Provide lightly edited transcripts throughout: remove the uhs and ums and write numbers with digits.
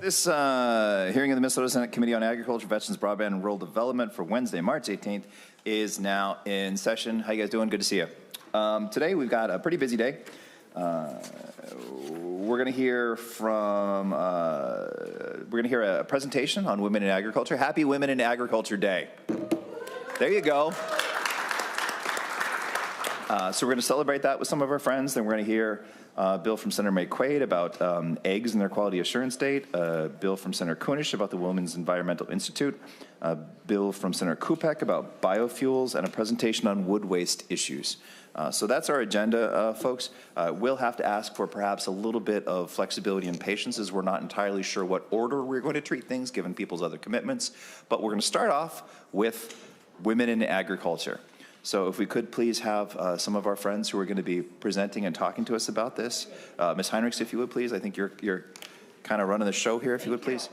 This hearing of the Minnesota Senate Committee on Agriculture, Veterans, Broadband, and Rural Development for Wednesday, March 18th is now in session. How you guys doing? Good to see you. Today we've got a pretty busy day. We're going to hear a presentation on women in agriculture. Happy Women in Agriculture Day. There you go. So we're going to celebrate that with some of our friends. Then we're going to hear a bill from Senator Maye Quade about eggs and their quality assurance date, a bill from Senator Kunesh about the Women's Environmental Institute, a bill from Senator Kupec about biofuels, and a presentation on wood waste issues. So that's our agenda, folks. We'll have to ask for perhaps a little bit of flexibility and patience, as we're not entirely sure what order we're going to treat things given people's other commitments. But we're going to start off with women in agriculture. So if we could please have some of our friends who are going to be presenting and talking to us about this. Ms. Heinrichs, if you would please. I think you're kind of running the show here, if you would please.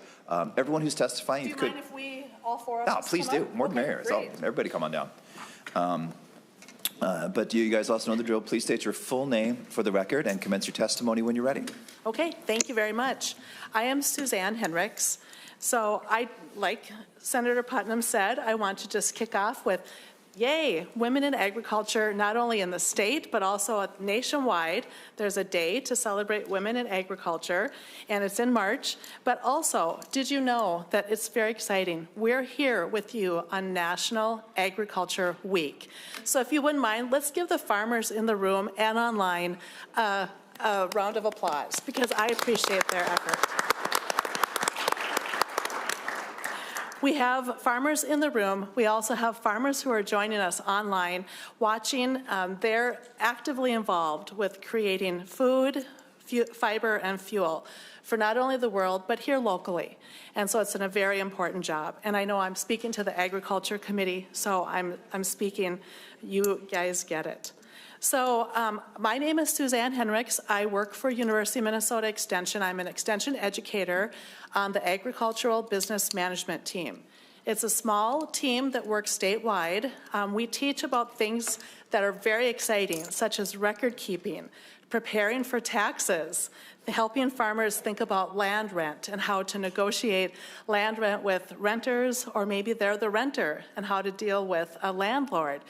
Everyone who's testifying, do you mind if we, all four of us, please do. More than mayor. So everybody come on down. But you guys also know the drill. Please state your full name for the record and commence your testimony when you're ready. Okay, thank you very much. I am Suzanne Henricks. So like Senator Putnam said, I want to just kick off with yay, women in agriculture, not only in the state, but also nationwide. There's a day to celebrate women in agriculture, and it's in March. But also, did you know that it's very exciting? We're here with you on National Agriculture Week. So if you wouldn't mind, let's give the farmers in the room and online a round of applause, because I appreciate their effort. We have farmers in the room. We also have farmers who are joining us online, watching. They're actively involved with creating food, fiber, and fuel for not only the world, but here locally. And so it's a very important job. And I know I'm speaking to the Agriculture Committee, so I'm speaking, you guys get it. So my name is Suzanne Henricks. I work for University of Minnesota Extension. I'm an extension educator on the Agricultural Business Management team. It's a small team that works statewide. We teach about things that are very exciting, such as record keeping, preparing for taxes, helping farmers think about land rent and how to negotiate land rent with renters, or maybe they're the renter, and how to deal with a landlord,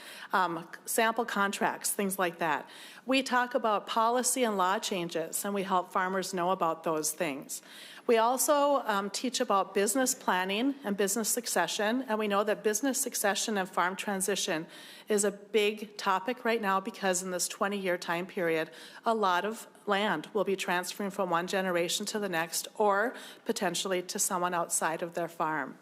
sample contracts, things like that. We talk about policy and law changes, and we help farmers know about those things. We also teach about business planning and business succession, and we know that business succession and farm transition is a big topic right now, because in this 20-year time period, a lot of land will be transferring from one generation to the next, or potentially to someone outside of their farm.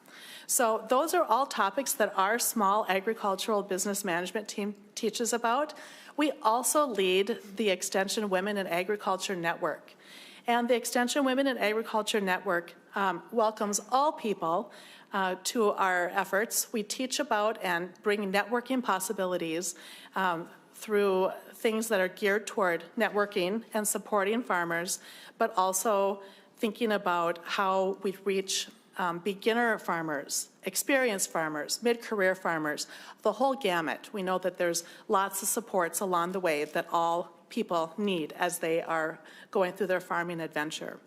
So those are all topics that our small agricultural business management team teaches about. We also lead the Extension Women in Agriculture Network. And the Extension Women in Agriculture Network welcomes all people to our efforts. We teach about and bring networking possibilities through things that are geared toward networking and supporting farmers, but also thinking about how we reach beginner farmers, experienced farmers, mid-career farmers, the whole gamut. We know that there's lots of supports along the way that all people need as they are going through their farming adventure.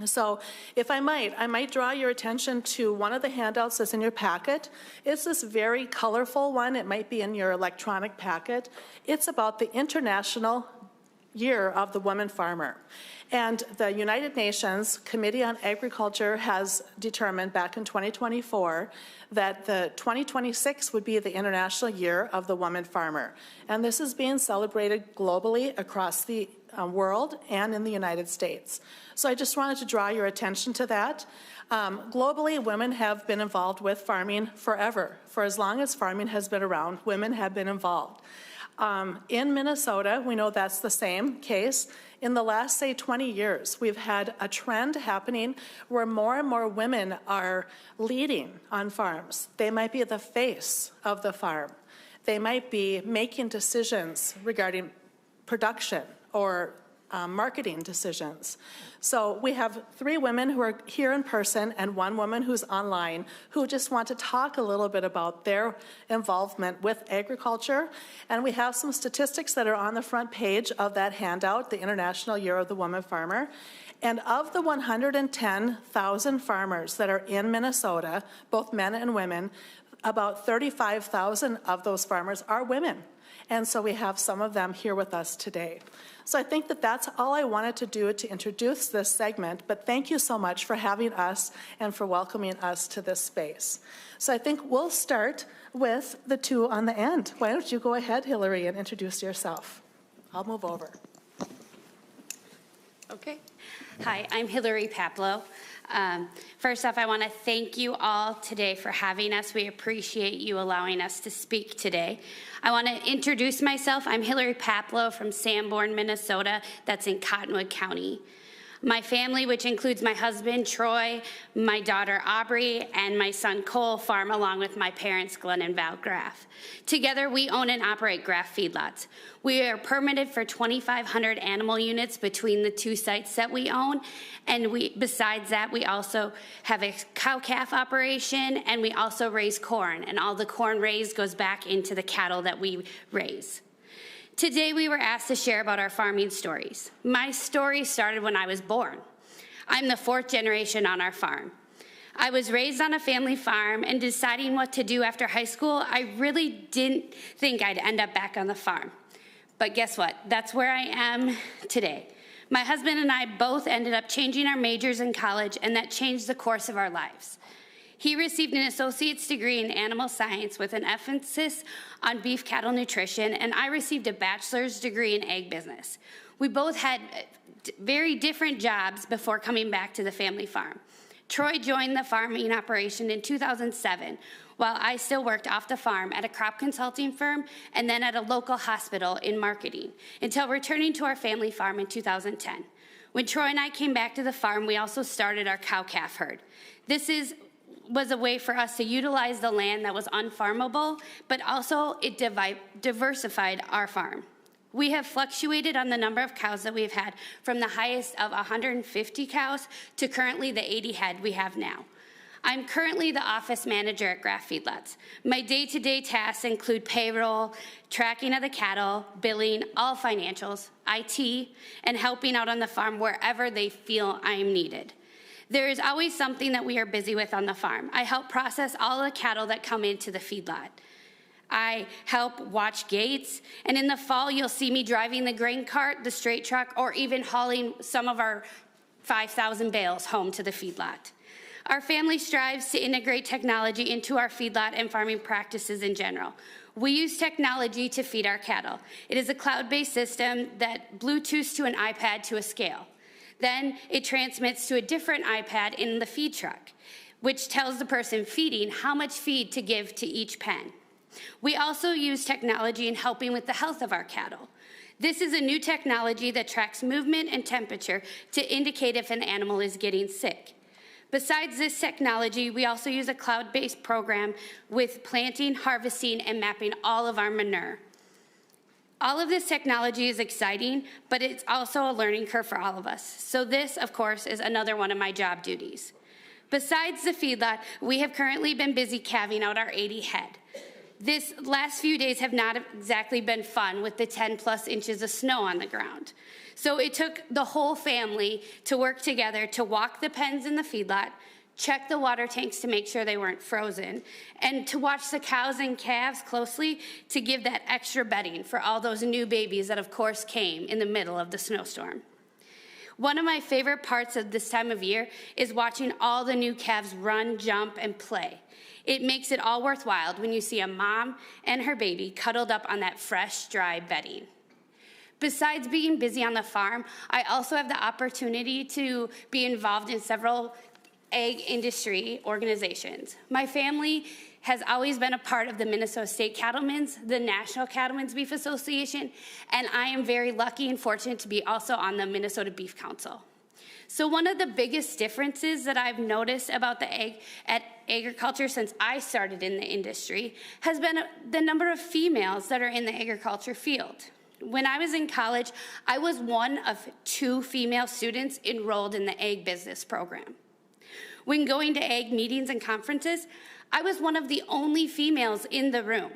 So if I might draw your attention to one of the handouts that's in your packet. It's this very colorful one. It might be in your electronic packet. It's about the International Year of the Woman Farmer. And the United Nations Committee on Agriculture has determined back in 2024 that the 2026 would be the International Year of the Woman Farmer. And this is being celebrated globally across the world and in the United States. So I just wanted to draw your attention to that. Globally, women have been involved with farming forever. For as long as farming has been around, women have been involved. In Minnesota, we know that's the same case. In the last, say, 20 years, we've had a trend happening where more and more women are leading on farms. They might be the face of the farm. They might be making decisions regarding production or marketing decisions. So we have 3 women who are here in person and 1 woman who's online who just want to talk a little bit about their involvement with agriculture. And we have some statistics that are on the front page of that handout, the International Year of the Woman Farmer. And of the 110,000 farmers that are in Minnesota, both men and women, about 35,000 of those farmers are women. And so we have some of them here with us today. So I think that that's all I wanted to do to introduce this segment, but thank you so much for having us and for welcoming us to this space. So I think we'll start with the 2 on the end. Why don't you go ahead, Hillary, and introduce yourself? I'll move over. Okay. Hi, I'm Hillary Paplow. First off, I want to thank you all today for having us. We appreciate you allowing us to speak today. I want to introduce myself. I'm Hillary Paplow from Sanborn, Minnesota. That's in Cottonwood County. My family, which includes my husband, Troy, my daughter, Aubrey, and my son, Cole, farm along with my parents, Glenn and Val Graff. Together, we own and operate Graff feedlots. We are permitted for 2,500 animal units between the 2 sites that we own. And besides that, we also have a cow-calf operation, and we also raise corn. And all the corn raised goes back into the cattle that we raise. Today, we were asked to share about our farming stories. My story started when I was born. I'm the 4th generation on our farm. I was raised on a family farm, and deciding what to do after high school, I really didn't think I'd end up back on the farm. But guess what? That's where I am today. My husband and I both ended up changing our majors in college, and that changed the course of our lives. He received an associate's degree in animal science with an emphasis on beef cattle nutrition, and I received a bachelor's degree in egg business. We both had very different jobs before coming back to the family farm. Troy joined the farming operation in 2007, while I still worked off the farm at a crop consulting firm and then at a local hospital in marketing, until returning to our family farm in 2010. When Troy and I came back to the farm, we also started our cow-calf herd. This was a way for us to utilize the land that was unfarmable, but also it diversified our farm. We have fluctuated on the number of cows that we've had, from the highest of 150 cows to currently the 80 head we have now. I'm currently the office manager at Graff Feedlots. My day-to-day tasks include payroll, tracking of the cattle, billing, all financials, IT, and helping out on the farm wherever they feel I am needed. There is always something that we are busy with on the farm. I help process all the cattle that come into the feedlot. I help watch gates, and in the fall, you'll see me driving the grain cart, the straight truck, or even hauling some of our 5,000 bales home to the feedlot. Our family strives to integrate technology into our feedlot and farming practices in general. We use technology to feed our cattle. It is a cloud-based system that Bluetooths to an iPad to a scale. Then it transmits to a different iPad in the feed truck, which tells the person feeding how much feed to give to each pen. We also use technology in helping with the health of our cattle. This is a new technology that tracks movement and temperature to indicate if an animal is getting sick. Besides this technology, we also use a cloud-based program with planting, harvesting, and mapping all of our manure. All of this technology is exciting, but it's also a learning curve for all of us. So this, of course, is another one of my job duties. Besides the feedlot, we have currently been busy calving out our 80 head. This last few days have not exactly been fun with the 10+ inches of snow on the ground. So it took the whole family to work together to walk the pens in the feedlot, check the water tanks to make sure they weren't frozen, and to watch the cows and calves closely to give that extra bedding for all those new babies that, of course, came in the middle of the snowstorm. One of my favorite parts of this time of year is watching all the new calves run, jump, and play. It makes it all worthwhile when you see a mom and her baby cuddled up on that fresh, dry bedding. Besides being busy on the farm, I also have the opportunity to be involved in several egg industry organizations. My family has always been a part of the Minnesota State Cattlemen's, the National Cattlemen's Beef Association, and I am very lucky and fortunate to be also on the Minnesota Beef Council. So one of the biggest differences that I've noticed about the agriculture since I started in the industry has been the number of females that are in the agriculture field. When I was in college, I was one of 2 female students enrolled in the egg business program. When going to egg meetings and conferences, I was one of the only females in the room.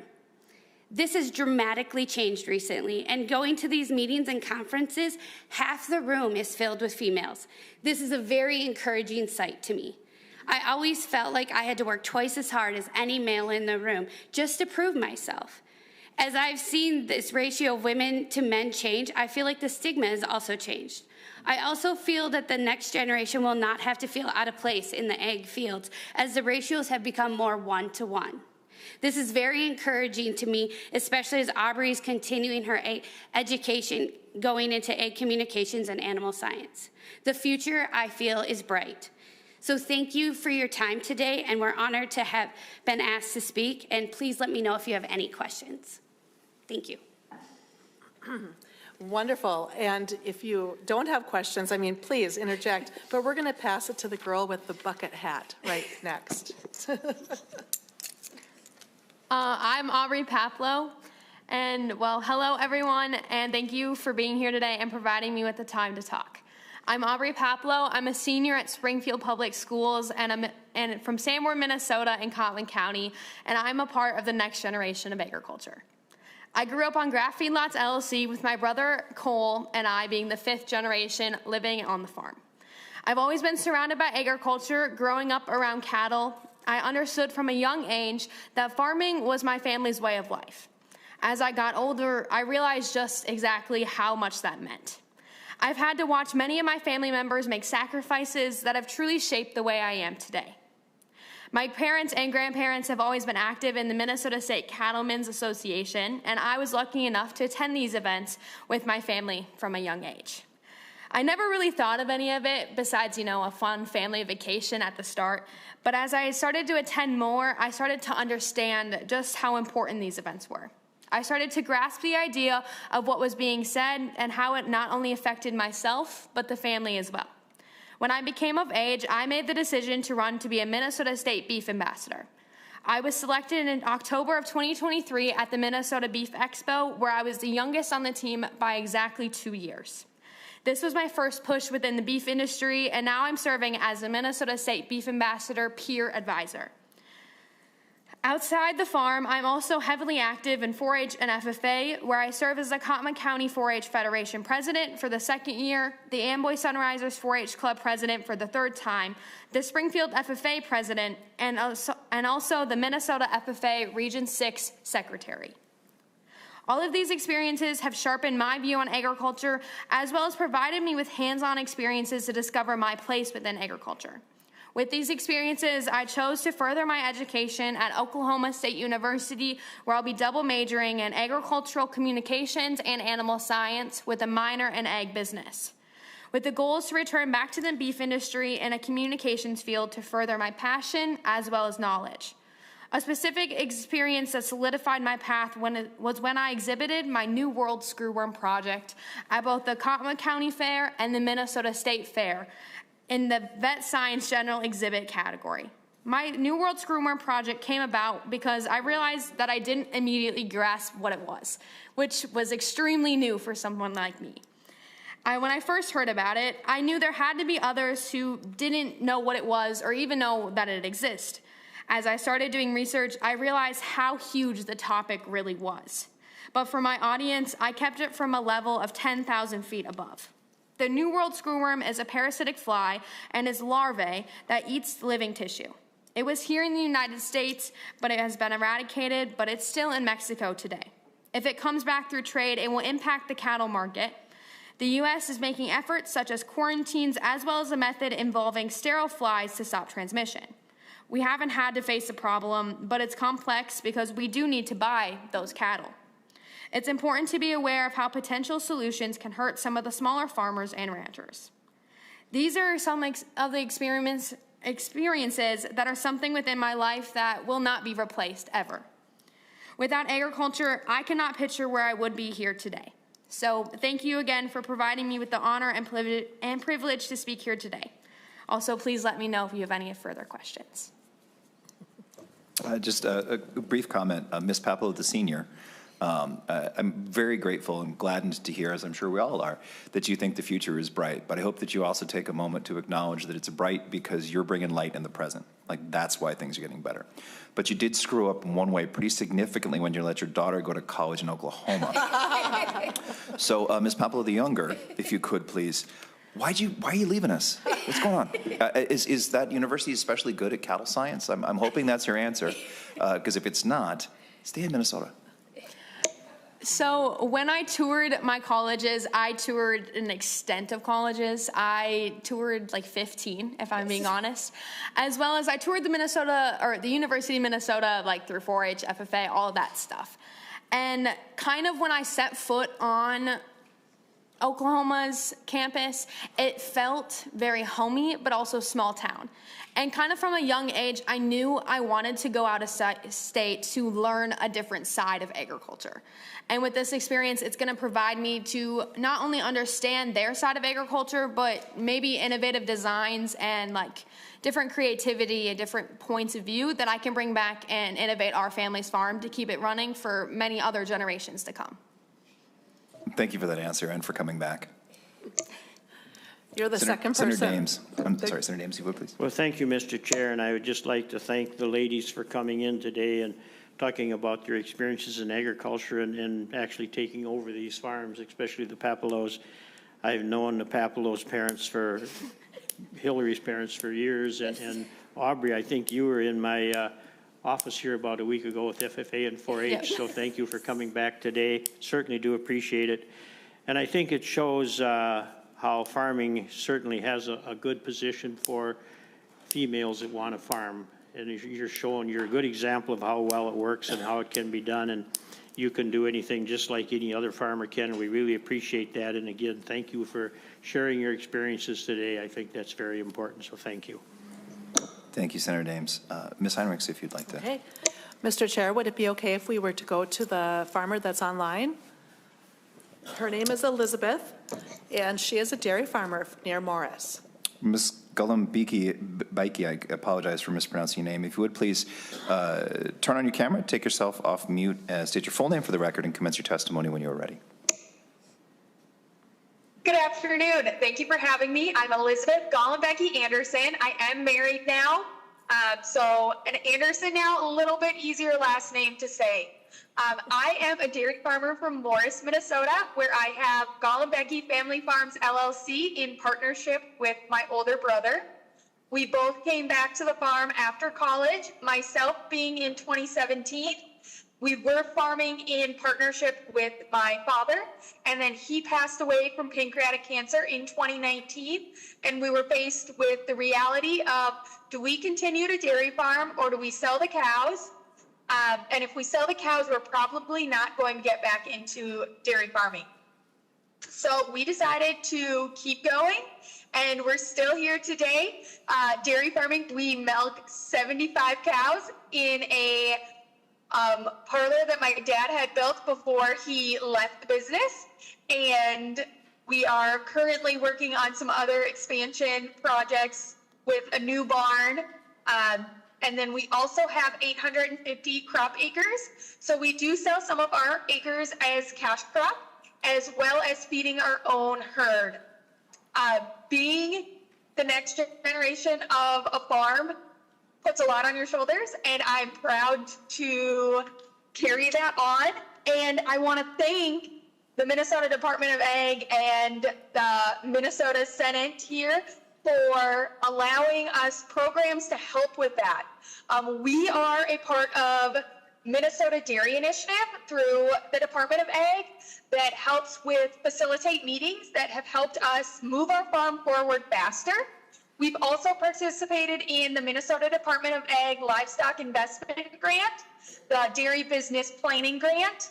This has dramatically changed recently, and going to these meetings and conferences, half the room is filled with females. This is a very encouraging sight to me. I always felt like I had to work twice as hard as any male in the room just to prove myself. As I've seen this ratio of women to men change, I feel like the stigma has also changed. I also feel that the next generation will not have to feel out of place in the egg fields, as the ratios have become more 1-to-1. This is very encouraging to me, especially as Aubrey is continuing her education going into egg communications and animal science. The future, I feel, is bright. So thank you for your time today, and we're honored to have been asked to speak, and please let me know if you have any questions. Thank you. Wonderful. And if you don't have questions, please interject, but we're going to pass it to the girl with the bucket hat right next. I'm Aubrey Paplow, and well, hello everyone, and thank you for being here today and providing me with the time to talk. I'm Aubrey Paplow. I'm a senior at Springfield Public Schools, and I'm from Sanborn, Minnesota in Cotton County, and I'm a part of the next generation of agriculture. I grew up on Grass Feedlots LLC with my brother Cole and I being the 5th generation living on the farm. I've always been surrounded by agriculture, growing up around cattle. I understood from a young age that farming was my family's way of life. As I got older, I realized just exactly how much that meant. I've had to watch many of my family members make sacrifices that have truly shaped the way I am today. My parents and grandparents have always been active in the Minnesota State Cattlemen's Association, and I was lucky enough to attend these events with my family from a young age. I never really thought of any of it besides, a fun family vacation at the start. But as I started to attend more, I started to understand just how important these events were. I started to grasp the idea of what was being said and how it not only affected myself, but the family as well. When I became of age, I made the decision to run to be a Minnesota State Beef Ambassador. I was selected in October of 2023 at the Minnesota Beef Expo, where I was the youngest on the team by exactly 2 years. This was my first push within the beef industry, and now I'm serving as a Minnesota State Beef Ambassador peer advisor. Outside the farm, I'm also heavily active in 4-H and FFA, where I serve as the Cotton County 4-H Federation President for the 2nd year, the Amboy Sunrisers 4-H Club President for the 3rd time, the Springfield FFA President, and also the Minnesota FFA Region 6 Secretary. All of these experiences have sharpened my view on agriculture, as well as provided me with hands-on experiences to discover my place within agriculture. With these experiences, I chose to further my education at Oklahoma State University, where I'll be double majoring in agricultural communications and animal science with a minor in egg business, with the goals to return back to the beef industry in a communications field to further my passion as well as knowledge. A specific experience that solidified my path was when I exhibited my New World Screwworm project at both the Cotton County Fair and the Minnesota State Fair in the Vet Science General Exhibit category. My New World Screwworm project came about because I realized that I didn't immediately grasp what it was, which was extremely new for someone like me. When I first heard about it, I knew there had to be others who didn't know what it was or even know that it existed. As I started doing research, I realized how huge the topic really was. But for my audience, I kept it from a level of 10,000 feet above. The New World Screwworm is a parasitic fly and is larvae that eats living tissue. It was here in the United States, but it has been eradicated, but it's still in Mexico today. If it comes back through trade, it will impact the cattle market. The U.S. is making efforts such as quarantines, as well as a method involving sterile flies to stop transmission. We haven't had to face a problem, but it's complex because we do need to buy those cattle. It's important to be aware of how potential solutions can hurt some of the smaller farmers and ranchers. These are some of the experiences that are something within my life that will not be replaced ever. Without agriculture, I cannot picture where I would be here today. So thank you again for providing me with the honor and privilege to speak here today. Also, please let me know if you have any further questions. Just a brief comment. Ms. Paplow, the senior, I'm very grateful and gladdened to hear, as I'm sure we all are, that you think the future is bright. But I hope that you also take a moment to acknowledge that it's bright because you're bringing light in the present. Like, that's why things are getting better. But you did screw up in one way pretty significantly when you let your daughter go to college in Oklahoma. So, Ms. Papalo the Younger, if you could, please, why are you leaving us? What's going on? Is that university especially good at cattle science? I'm hoping that's your answer, because if it's not, stay in Minnesota. So when I toured my colleges, I toured an extent of colleges. I toured like 15, if I'm being honest, as well as I toured the University of Minnesota, like through 4-H, FFA, all of that stuff. And kind of when I set foot on Oklahoma's campus, it felt very homey, but also small town. And kind of from a young age, I knew I wanted to go out of state to learn a different side of agriculture. And with this experience, it's going to provide me to not only understand their side of agriculture, but maybe innovative designs and like different creativity and different points of view that I can bring back and innovate our family's farm to keep it running for many other generations to come. Thank you for that answer and for coming back. You're the second person. Senator Dames. I'm sorry, Senator Dames, if you would, please. Well, thank you, Mr. Chair, and I would just like to thank the ladies for coming in today and talking about their experiences in agriculture and actually taking over these farms, especially the Papalos. I've known the Papalos' parents Hillary's parents for years, and Aubrey, I think you were in my office here about a week ago with FFA and 4-H, yep. So thank you for coming back today. Certainly do appreciate it. And I think it shows how farming certainly has a good position for females that want to farm. And you're a good example of how well it works and how it can be done. And you can do anything just like any other farmer can. We really appreciate that. And again, thank you for sharing your experiences today. I think that's very important. So thank you. Thank you, Senator Dames. Ms. Heinrichs, if you'd like to. Okay. Mr. Chair, would it be okay if we were to go to the farmer that's online? Her name is Elizabeth, and she is a dairy farmer near Morris. Ms. Gullum-Beike, I apologize for mispronouncing your name. If you would, please turn on your camera, take yourself off mute, state your full name for the record, and commence your testimony when you are ready. Good afternoon. Thank you for having me. I'm Elizabeth Gullum-Beike Anderson. I am married now. So an Anderson now, a little bit easier last name to say. I am a dairy farmer from Morris, Minnesota, where I have Gullum-Beike Family Farms, LLC in partnership with my older brother. We both came back to the farm after college, myself being in 2017. We were farming in partnership with my father, and then he passed away from pancreatic cancer in 2019, and we were faced with the reality of, do we continue to dairy farm or do we sell the cows? And if we sell the cows, we're probably not going to get back into dairy farming. So we decided to keep going, and we're still here today. Dairy farming, we milk 75 cows in a parlor that my dad had built before he left the business, and we are currently working on some other expansion projects with a new barn, and then we also have 850 crop acres, so we do sell some of our acres as cash crop as well as feeding our own herd. Being the next generation of a farm puts a lot on your shoulders, and I'm proud to carry that on. And I want to thank the Minnesota Department of Ag and the Minnesota Senate here for allowing us programs to help with that. We are a part of Minnesota Dairy Initiative through the Department of Ag that helps with facilitate meetings that have helped us move our farm forward faster. We've also participated in the Minnesota Department of Ag Livestock Investment Grant, the Dairy Business Planning Grant,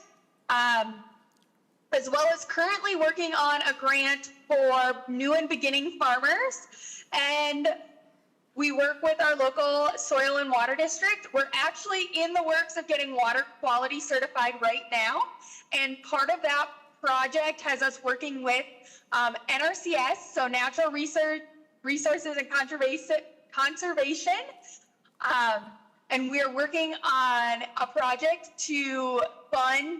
as well as currently working on a grant for new and beginning farmers. And we work with our local soil and water district. We're actually in the works of getting water quality certified right now. And part of that project has us working with NRCS, so Natural Resources and Conservation. And we're working on a project to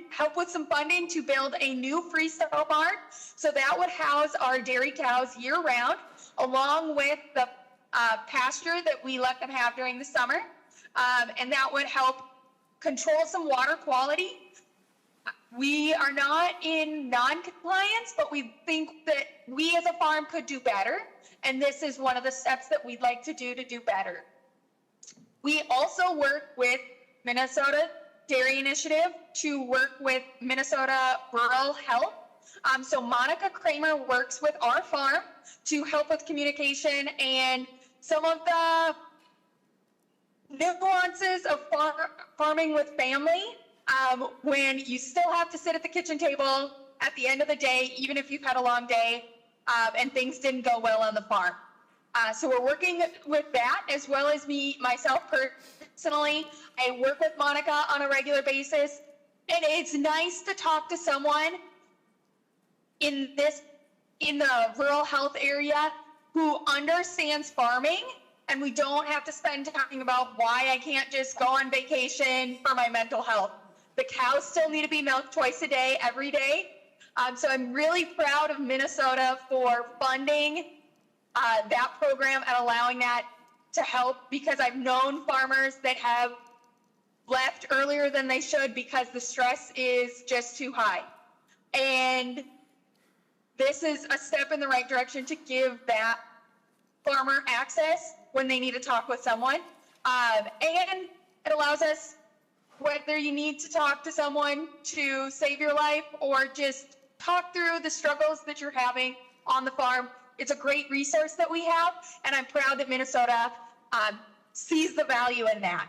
help with some funding to build a new freestyle barn. So that would house our dairy cows year round, along with the pasture that we let them have during the summer. And that would help control some water quality. We are not in non-compliance, but we think that we as a farm could do better. And this is one of the steps that we'd like to do better. We also work with Minnesota Dairy Initiative to work with Minnesota Rural Health. So Monica Kramer works with our farm to help with communication and some of the nuances of farming with family, when you still have to sit at the kitchen table at the end of the day, even if you've had a long day and things didn't go well on the farm. So we're working with that, as well as myself personally. I work with Monica on a regular basis, and it's nice to talk to someone in the rural health area who understands farming, and we don't have to spend time talking about why I can't just go on vacation for my mental health. The cows still need to be milked twice a day, every day. So I'm really proud of Minnesota for funding that program and allowing that to help, because I've known farmers that have left earlier than they should because the stress is just too high. And this is a step in the right direction to give that farmer access when they need to talk with someone. And it allows us, whether you need to talk to someone to save your life or just talk through the struggles that you're having on the farm, it's a great resource that we have, and I'm proud that Minnesota sees the value in that.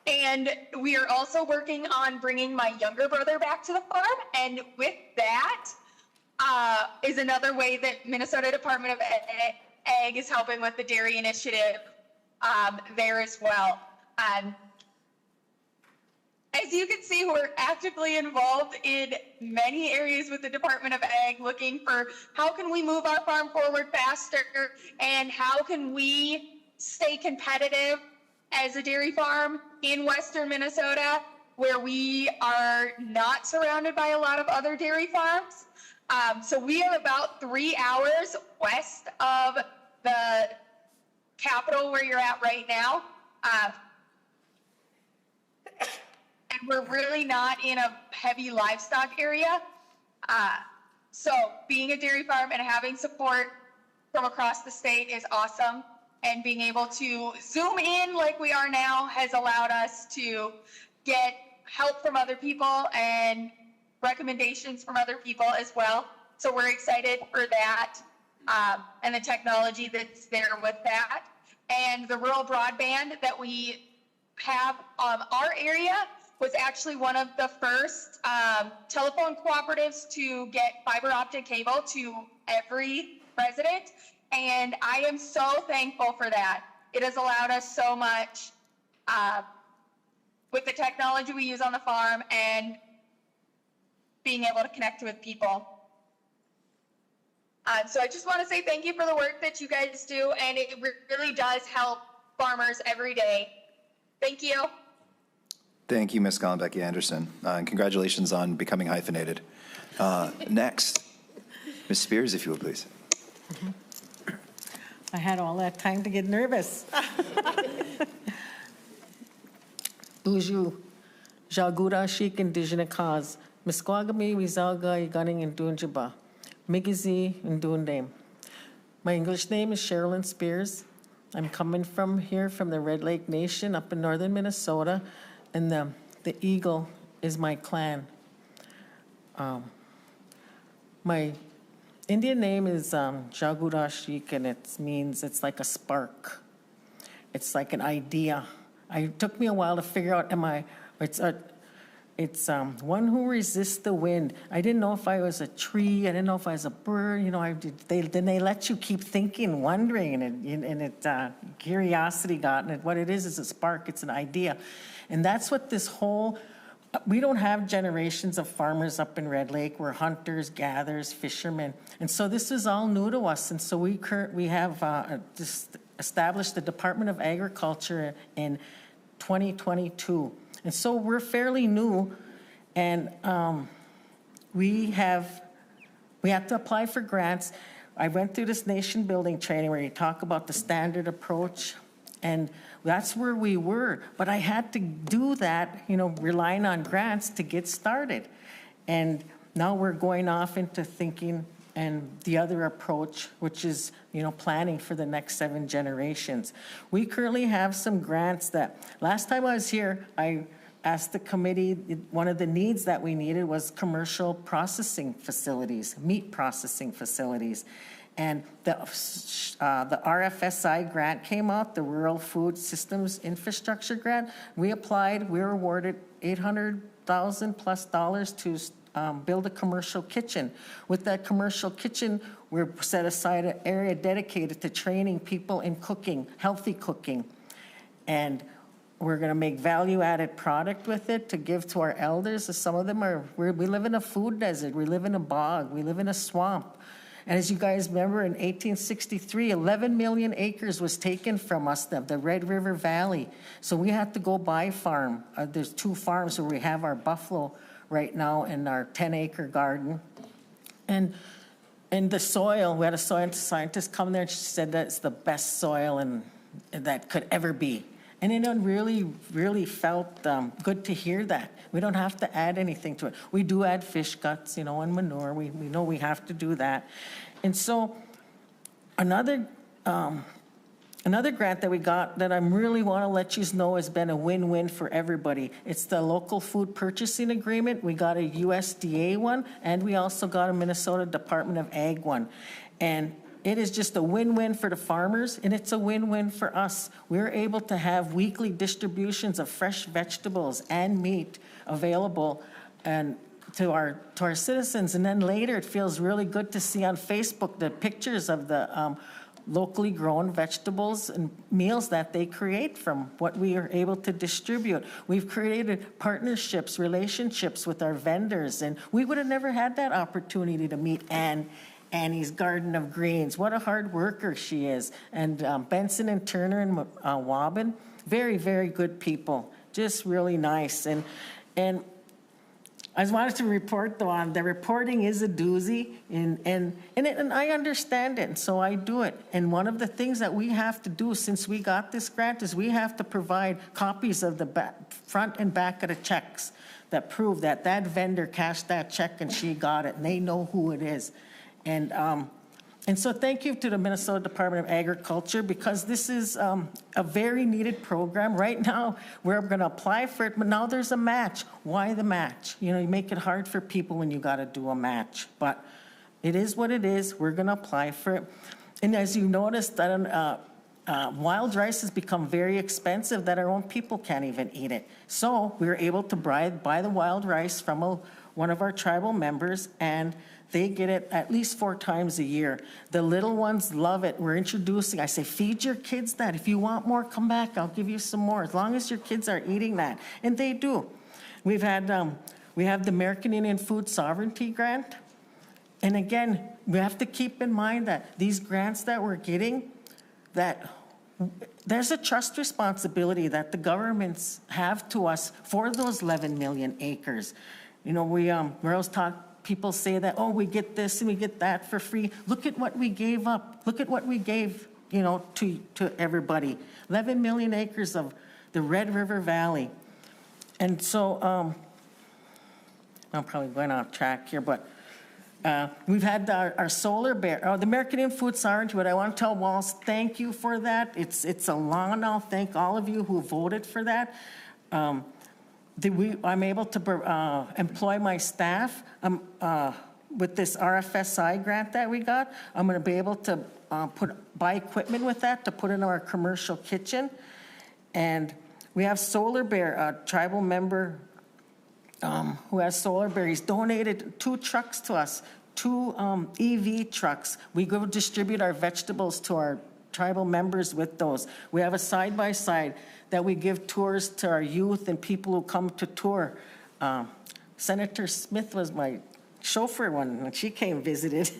And we are also working on bringing my younger brother back to the farm, and with that is another way that Minnesota Department of Ag is helping with the dairy initiative there as well. As you can see, we're actively involved in many areas with the Department of Ag, looking for how can we move our farm forward faster, and how can we stay competitive as a dairy farm in Western Minnesota, where we are not surrounded by a lot of other dairy farms. So we are about 3 hours west of the capital where you're at right now. And we're really not in a heavy livestock area. So being a dairy farm and having support from across the state is awesome. And being able to zoom in like we are now has allowed us to get help from other people and recommendations from other people as well. So we're excited for that and the technology that's there with that. And the rural broadband that we have our area was actually one of the first telephone cooperatives to get fiber optic cable to every resident. And I am so thankful for that. It has allowed us so much with the technology we use on the farm and being able to connect with people. So I just want to say thank you for the work that you guys do, and it really does help farmers every day. Thank you. Thank you, Ms. Gollenbecky Anderson, and congratulations on becoming hyphenated. Next, Ms. Spears, if you would, please. I had all that time to get nervous. Uju, Jagura Shik Indigenous Cause, Misquagami, Wizalga, Gunning, and Dunjaba, Migizi, and Dundame. My English name is Sherilyn Spears. I'm coming from here from the Red Lake Nation up in northern Minnesota, and the eagle is my clan. My Indian name is Jagurashik, and it means it's like a spark. It's like an idea. It took me a while to figure out, it's one who resists the wind. I didn't know if I was a tree. I didn't know if I was a bird. You know, then they let you keep thinking, wondering, and curiosity got, and what it is a spark. It's an idea. And that's what this whole, we don't have generations of farmers up in Red Lake. We're hunters, gatherers, fishermen. And so this is all new to us. And so we have just established the Department of Agriculture in 2022. And so we're fairly new, and we have to apply for grants. I went through this nation building training where you talk about the standard approach, and that's where we were. But I had to do that, relying on grants to get started. And now we're going off into thinking and the other approach, which is, planning for the next 7 generations. We currently have some grants that, last time I was here, I asked the committee, one of the needs that we needed was commercial processing facilities, meat processing facilities. And the RFSI grant came out, the Rural Food Systems Infrastructure Grant. We applied, we were awarded $800,000+ to build a commercial kitchen. With that commercial kitchen, we're set aside an area dedicated to training people in cooking, healthy cooking. And we're gonna make value-added product with it to give to our elders. Some of them we live in a food desert, we live in a bog, we live in a swamp. And as you guys remember, in 1863, 11 million acres was taken from us, the Red River Valley. So we had to go buy farm. There's 2 farms where we have our buffalo right now in our 10-acre garden. And the soil, we had a soil scientist come there and she said that's the best soil that could ever be. And it really, really felt good to hear that. We don't have to add anything to it. We do add fish guts, and manure. We know we have to do that. And so another grant that we got that I really want to let you know has been a win-win for everybody. It's the local food purchasing agreement. We got a USDA one, and we also got a Minnesota Department of Ag one. And it is just a win-win for the farmers, and it's a win-win for us. We're able to have weekly distributions of fresh vegetables and meat available and to our citizens. And then later, it feels really good to see on Facebook the pictures of the locally grown vegetables and meals that they create from what we are able to distribute. We've created partnerships, relationships with our vendors, and we would have never had that opportunity to meet Annie's Garden of Greens. What a hard worker she is. And Benson and Turner and Waubin, very, very good people. Just really nice. And I just wanted to report, though, on the reporting is a doozy, and I understand it, and so I do it. And one of the things that we have to do since we got this grant is we have to provide copies of the front and back of the checks that prove that that vendor cashed that check and she got it, and they know who it is. And so thank you to the Minnesota Department of Agriculture, because this is a very needed program. Right now, we're going to apply for it, but now there's a match. Why the match? You make it hard for people when you got to do a match. But it is what it is. We're going to apply for it. And as you noticed, that wild rice has become very expensive that our own people can't even eat it. So we were able to buy the wild rice from one of our tribal members, and they get it at least 4 times a year. The little ones love it. We're introducing, I say, feed your kids that. If you want more, come back. I'll give you some more, as long as your kids are eating that. And they do. We have the American Indian Food Sovereignty Grant. And again, we have to keep in mind that these grants that we're getting, that there's a trust responsibility that the governments have to us for those 11 million acres. We always talk, people say that, oh, we get this and we get that for free. Look at what we gave up. Look at what we gave, to everybody. 11 million acres of the Red River Valley. And so, I'm probably going off track here, but we've had our solar bear, the American Indian Food Sovereignty. What I want to tell Walls, thank you for that. It's a law now. Thank all of you who voted for that. I'm able to employ my staff with this RFSI grant that we got. I'm going to be able to buy equipment with that to put in our commercial kitchen. And we have Solar Bear, a tribal member who has Solar Bear. He's donated 2 trucks to us, 2 EV trucks. We go distribute our vegetables to our tribal members with those. We have a side-by-side that we give tours to our youth and people who come to tour. Senator Smith was my chauffeur when she came visited.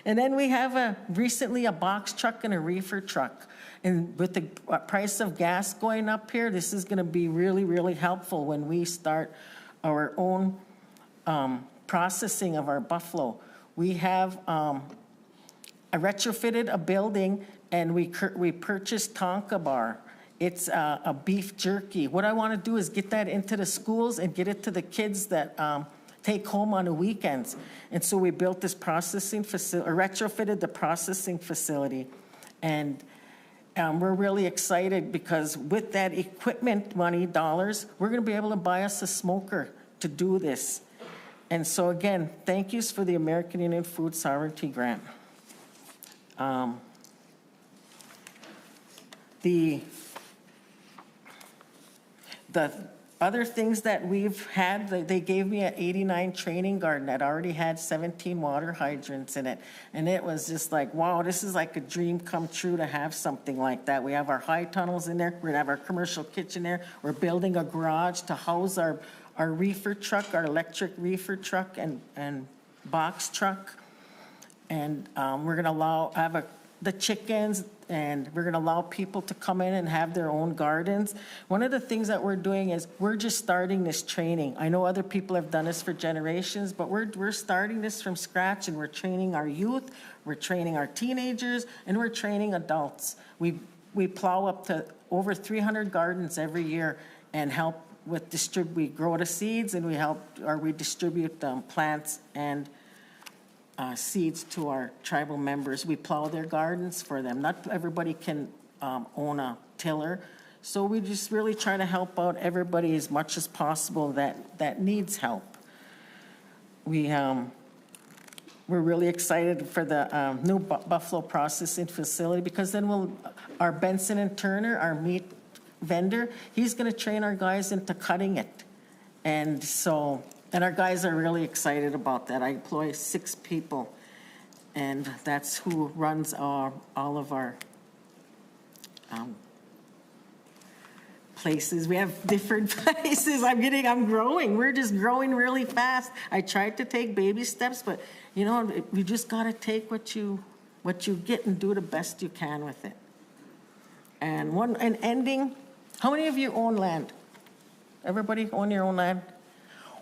And then we have recently a box truck and a reefer truck. And with the price of gas going up here, this is going to be really, really helpful when we start our own processing of our buffalo. We have I retrofitted a building, and we purchased Tonka Bar. It's a beef jerky. What I want to do is get that into the schools and get it to the kids that take home on the weekends. And so we built this processing facility, or retrofitted the processing facility. And we're really excited because with that equipment money, dollars, we're going to be able to buy us a smoker to do this. And so again, thank yous for the American Indian Food Sovereignty Grant. The other things that we've had, they gave me an 89 training garden that already had 17 water hydrants in it. And it was just like, wow, this is like a dream come true to have something like that. We have our high tunnels in there. We're gonna have our commercial kitchen there. We're building a garage to house our reefer truck, our electric reefer truck and box truck. And we're gonna have the chickens, and we're gonna allow people to come in and have their own gardens. One of the things that we're doing is we're just starting this training. I know other people have done this for generations, but we're starting this from scratch, and we're training our youth, we're training our teenagers, and we're training adults. We plow up to over 300 gardens every year and help with we grow the seeds, and we distribute plants and seeds to our tribal members. We plow their gardens for them. Not everybody can own a tiller, so we just really try to help out everybody as much as possible that needs help. We're really excited for the new buffalo processing facility, because then our Benson and Turner, our meat vendor, he's going to train our guys into cutting it. And our guys are really excited about that. I employ 6 people, and that's who runs all of our places. We have different places. I'm growing. We're just growing really fast. I tried to take baby steps, but you just got to take what you get and do the best you can with it. And ending, how many of you own land? Everybody own your own land?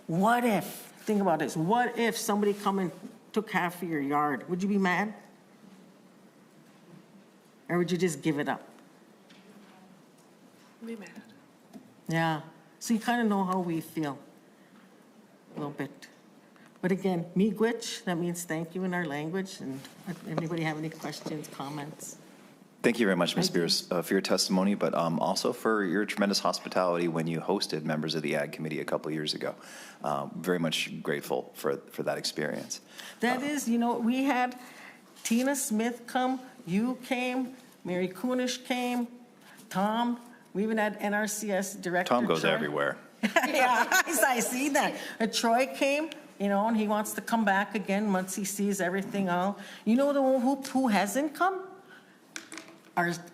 What if, think about this, what if somebody come and took half of your yard? Would you be mad? Or would you just give it up? Be mad. Yeah, so you kind of know how we feel, a little bit. But again, miigwech, that means thank you in our language. And anybody have any questions, comments? Thank you very much, Ms. Spears, for your testimony, but also for your tremendous hospitality when you hosted members of the Ag Committee a couple years ago. Very much grateful for that experience. That is, we had Tina Smith come, you came, Mary Kunesh came, Tom, we even had NRCS Director Tom goes Troy. everywhere. Yeah, I see that. Troy came, and he wants to come back again once he sees everything out. You know who hasn't come?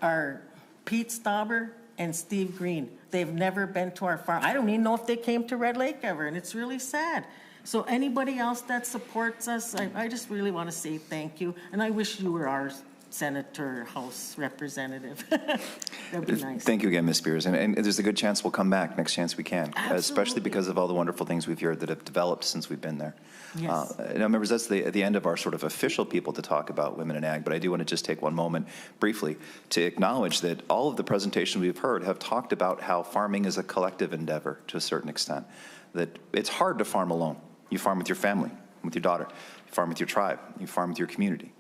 Our Pete Stauber and Steve Green. They've never been to our farm. I don't even know if they came to Red Lake ever, and it's really sad. So anybody else that supports us, I just really want to say thank you, and I wish you were our senator, House representative. That'd be nice. Thank you again, Ms. Spears. And there's a good chance we'll come back next chance we can, especially because of all the wonderful things we've heard that have developed since we've been there. Yes. Now, members, that's the end of our sort of official people to talk about women in ag, but I do want to just take one moment briefly to acknowledge that all of the presentations we've heard have talked about how farming is a collective endeavor to a certain extent, that it's hard to farm alone. You farm with your family, with your daughter, you farm with your tribe, you farm with your community.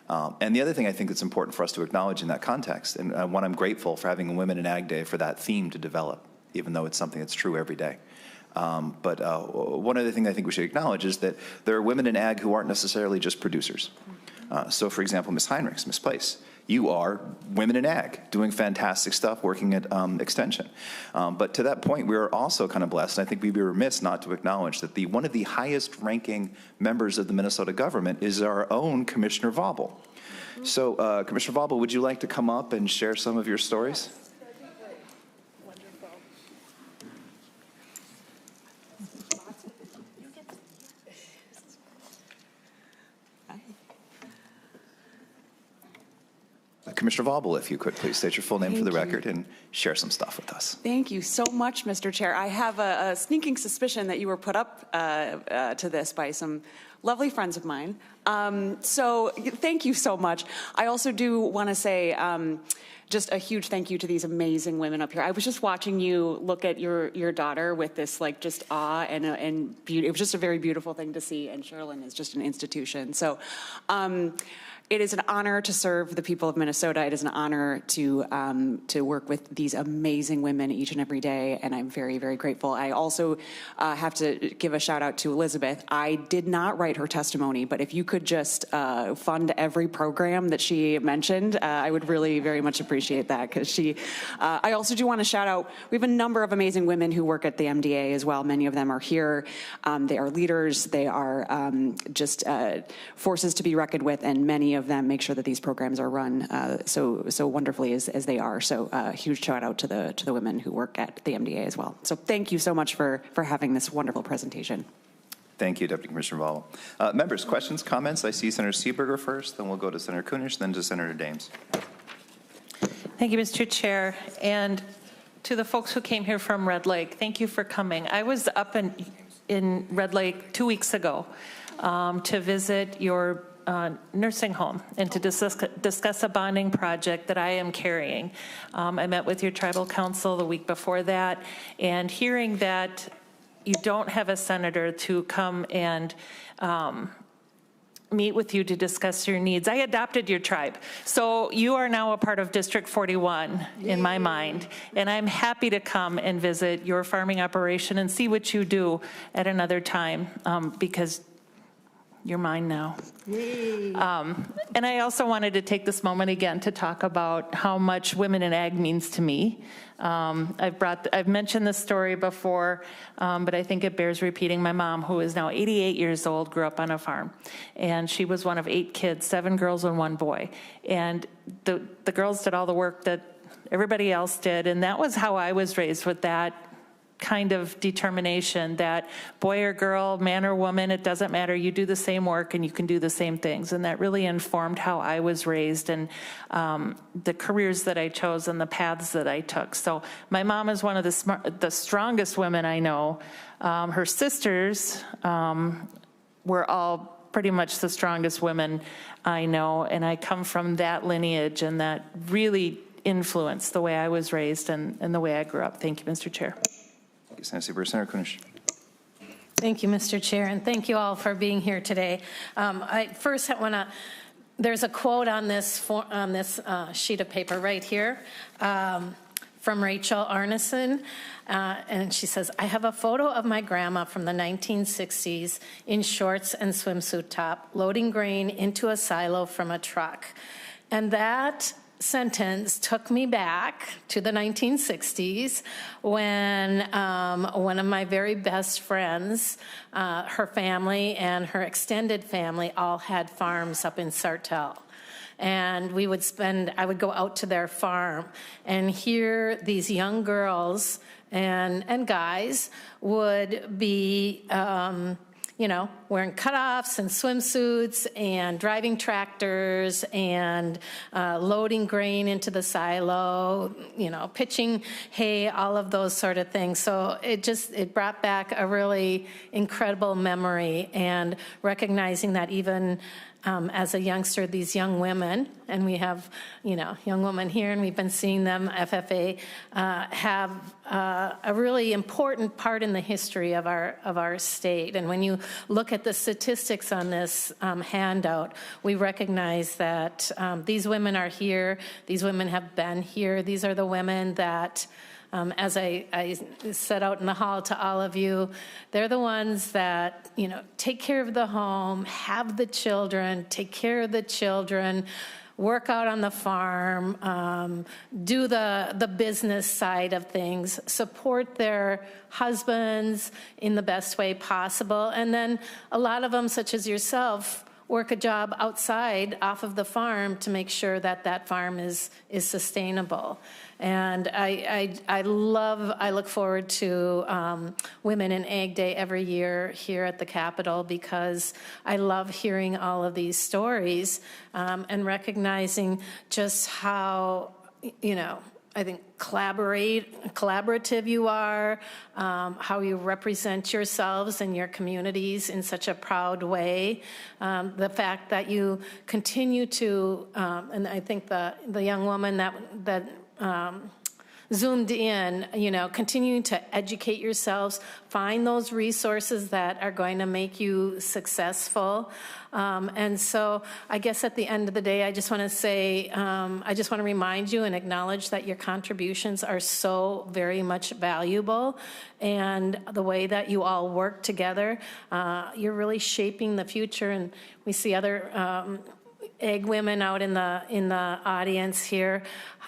And the other thing I think that's important for us to acknowledge in that context, and one I'm grateful for having a Women in Ag Day for that theme to develop, even though it's something that's true every day. But one other thing I think we should acknowledge is that there are women in ag who aren't necessarily just producers. So for example, Ms. Heinrichs, Ms. Place, you are women in ag, doing fantastic stuff, working at Extension. But to that point, we are also kind of blessed, and I think we'd be remiss not to acknowledge that one of the highest ranking members of the Minnesota government is our own Commissioner Vauble. So Commissioner Vauble, would you like to come up and share some of your stories? Commissioner Vaubel, if you could please state your full name for the record and share some stuff with us. Thank you so much, Mr. Chair. I have a sneaking suspicion that you were put up to this by some lovely friends of mine. So thank you so much. I also do want to say just a huge thank you to these amazing women up here. I was just watching you look at your daughter with this like just awe and beauty. It was just a very beautiful thing to see, and Sherilyn is just an institution. So it is an honor to serve the people of Minnesota. It is an honor to work with these amazing women each and every day, and I'm very, very grateful. I also have to give a shout out to Elizabeth. I did not write her testimony, but if you could just fund every program that she mentioned, I would really very much appreciate that, because she, I also do want to shout out, we have a number of amazing women who work at the MDA as well. Many of them are here. They are leaders. They are just forces to be reckoned with, and many of them make sure that these programs are run so wonderfully as they are. So huge shout out to the women who work at the MDA as well. So thank you so much for having this wonderful presentation. Thank you, Deputy Commissioner Vaubel. Members, questions, comments? I see Senator Seeberger first, then we'll go to Senator Kunesh, then to Senator Dames. Thank you, Mr. Chair. And to the folks who came here from Red Lake, thank you for coming. I was up in Red Lake 2 weeks ago to visit your nursing home and to discuss a bonding project that I am carrying. I met with your tribal council the week before that, and hearing that you don't have a senator to come and meet with you to discuss your needs. I adopted your tribe. So you are now a part of District 41 in my mind. And I'm happy to come and visit your farming operation and see what you do at another time, because you're mine now. And I also wanted to take this moment again to talk about how much women in ag means to me. I've mentioned this story before, but I think it bears repeating. My mom, who is now 88 years old, grew up on a farm, and she was one of 8 kids, 7 girls and 1 boy. And the girls did all the work that everybody else did, and that was how I was raised, with that kind of determination that boy or girl, man or woman, it doesn't matter, you do the same work and you can do the same things. And that really informed how I was raised and the careers that I chose and the paths that I took. So my mom is one of the strongest women I know. Her sisters were all pretty much the strongest women I know, and I come from that lineage, and that really influenced the way I was raised and the way I grew up. Thank you, Mr. Chair. Senator Seeberger, Senator Kunesh. Thank you, Mr. Chair, and thank you all for being here today. I first want to, there's a quote on this sheet of paper right here from Rachel Arneson, and she says, I have a photo of my grandma from the 1960s in shorts and swimsuit top, loading grain into a silo from a truck. And that sentence took me back to the 1960s when one of my very best friends, her family and her extended family all had farms up in Sartell. And I would go out to their farm and hear these young girls and guys would be wearing cutoffs and swimsuits and driving tractors and loading grain into the silo, pitching hay, all of those sort of things. So it brought back a really incredible memory, and recognizing that even as a youngster, these young women, and we have, young women here, and we've been seeing them, FFA, have a really important part in the history of our state. And when you look at the statistics on this handout, we recognize that these women are here, these women have been here, these are the women that, as I set out in the hall to all of you, they're the ones that, take care of the home, have the children, take care of the children, work out on the farm, do the business side of things, support their husbands in the best way possible. And then a lot of them, such as yourself, work a job outside off of the farm to make sure that that farm is sustainable. And I look forward to Women in Ag Day every year here at the Capitol, because I love hearing all of these stories and recognizing just how, I think collaborative you are, how you represent yourselves and your communities in such a proud way. The fact that you continue to, and I think the young woman that zoomed in, continuing to educate yourselves, find those resources that are going to make you successful. And so I guess at the end of the day, I just want to say, I just want to remind you and acknowledge that your contributions are so very much valuable, and the way that you all work together, you're really shaping the future. And we see other ag women out in the audience here,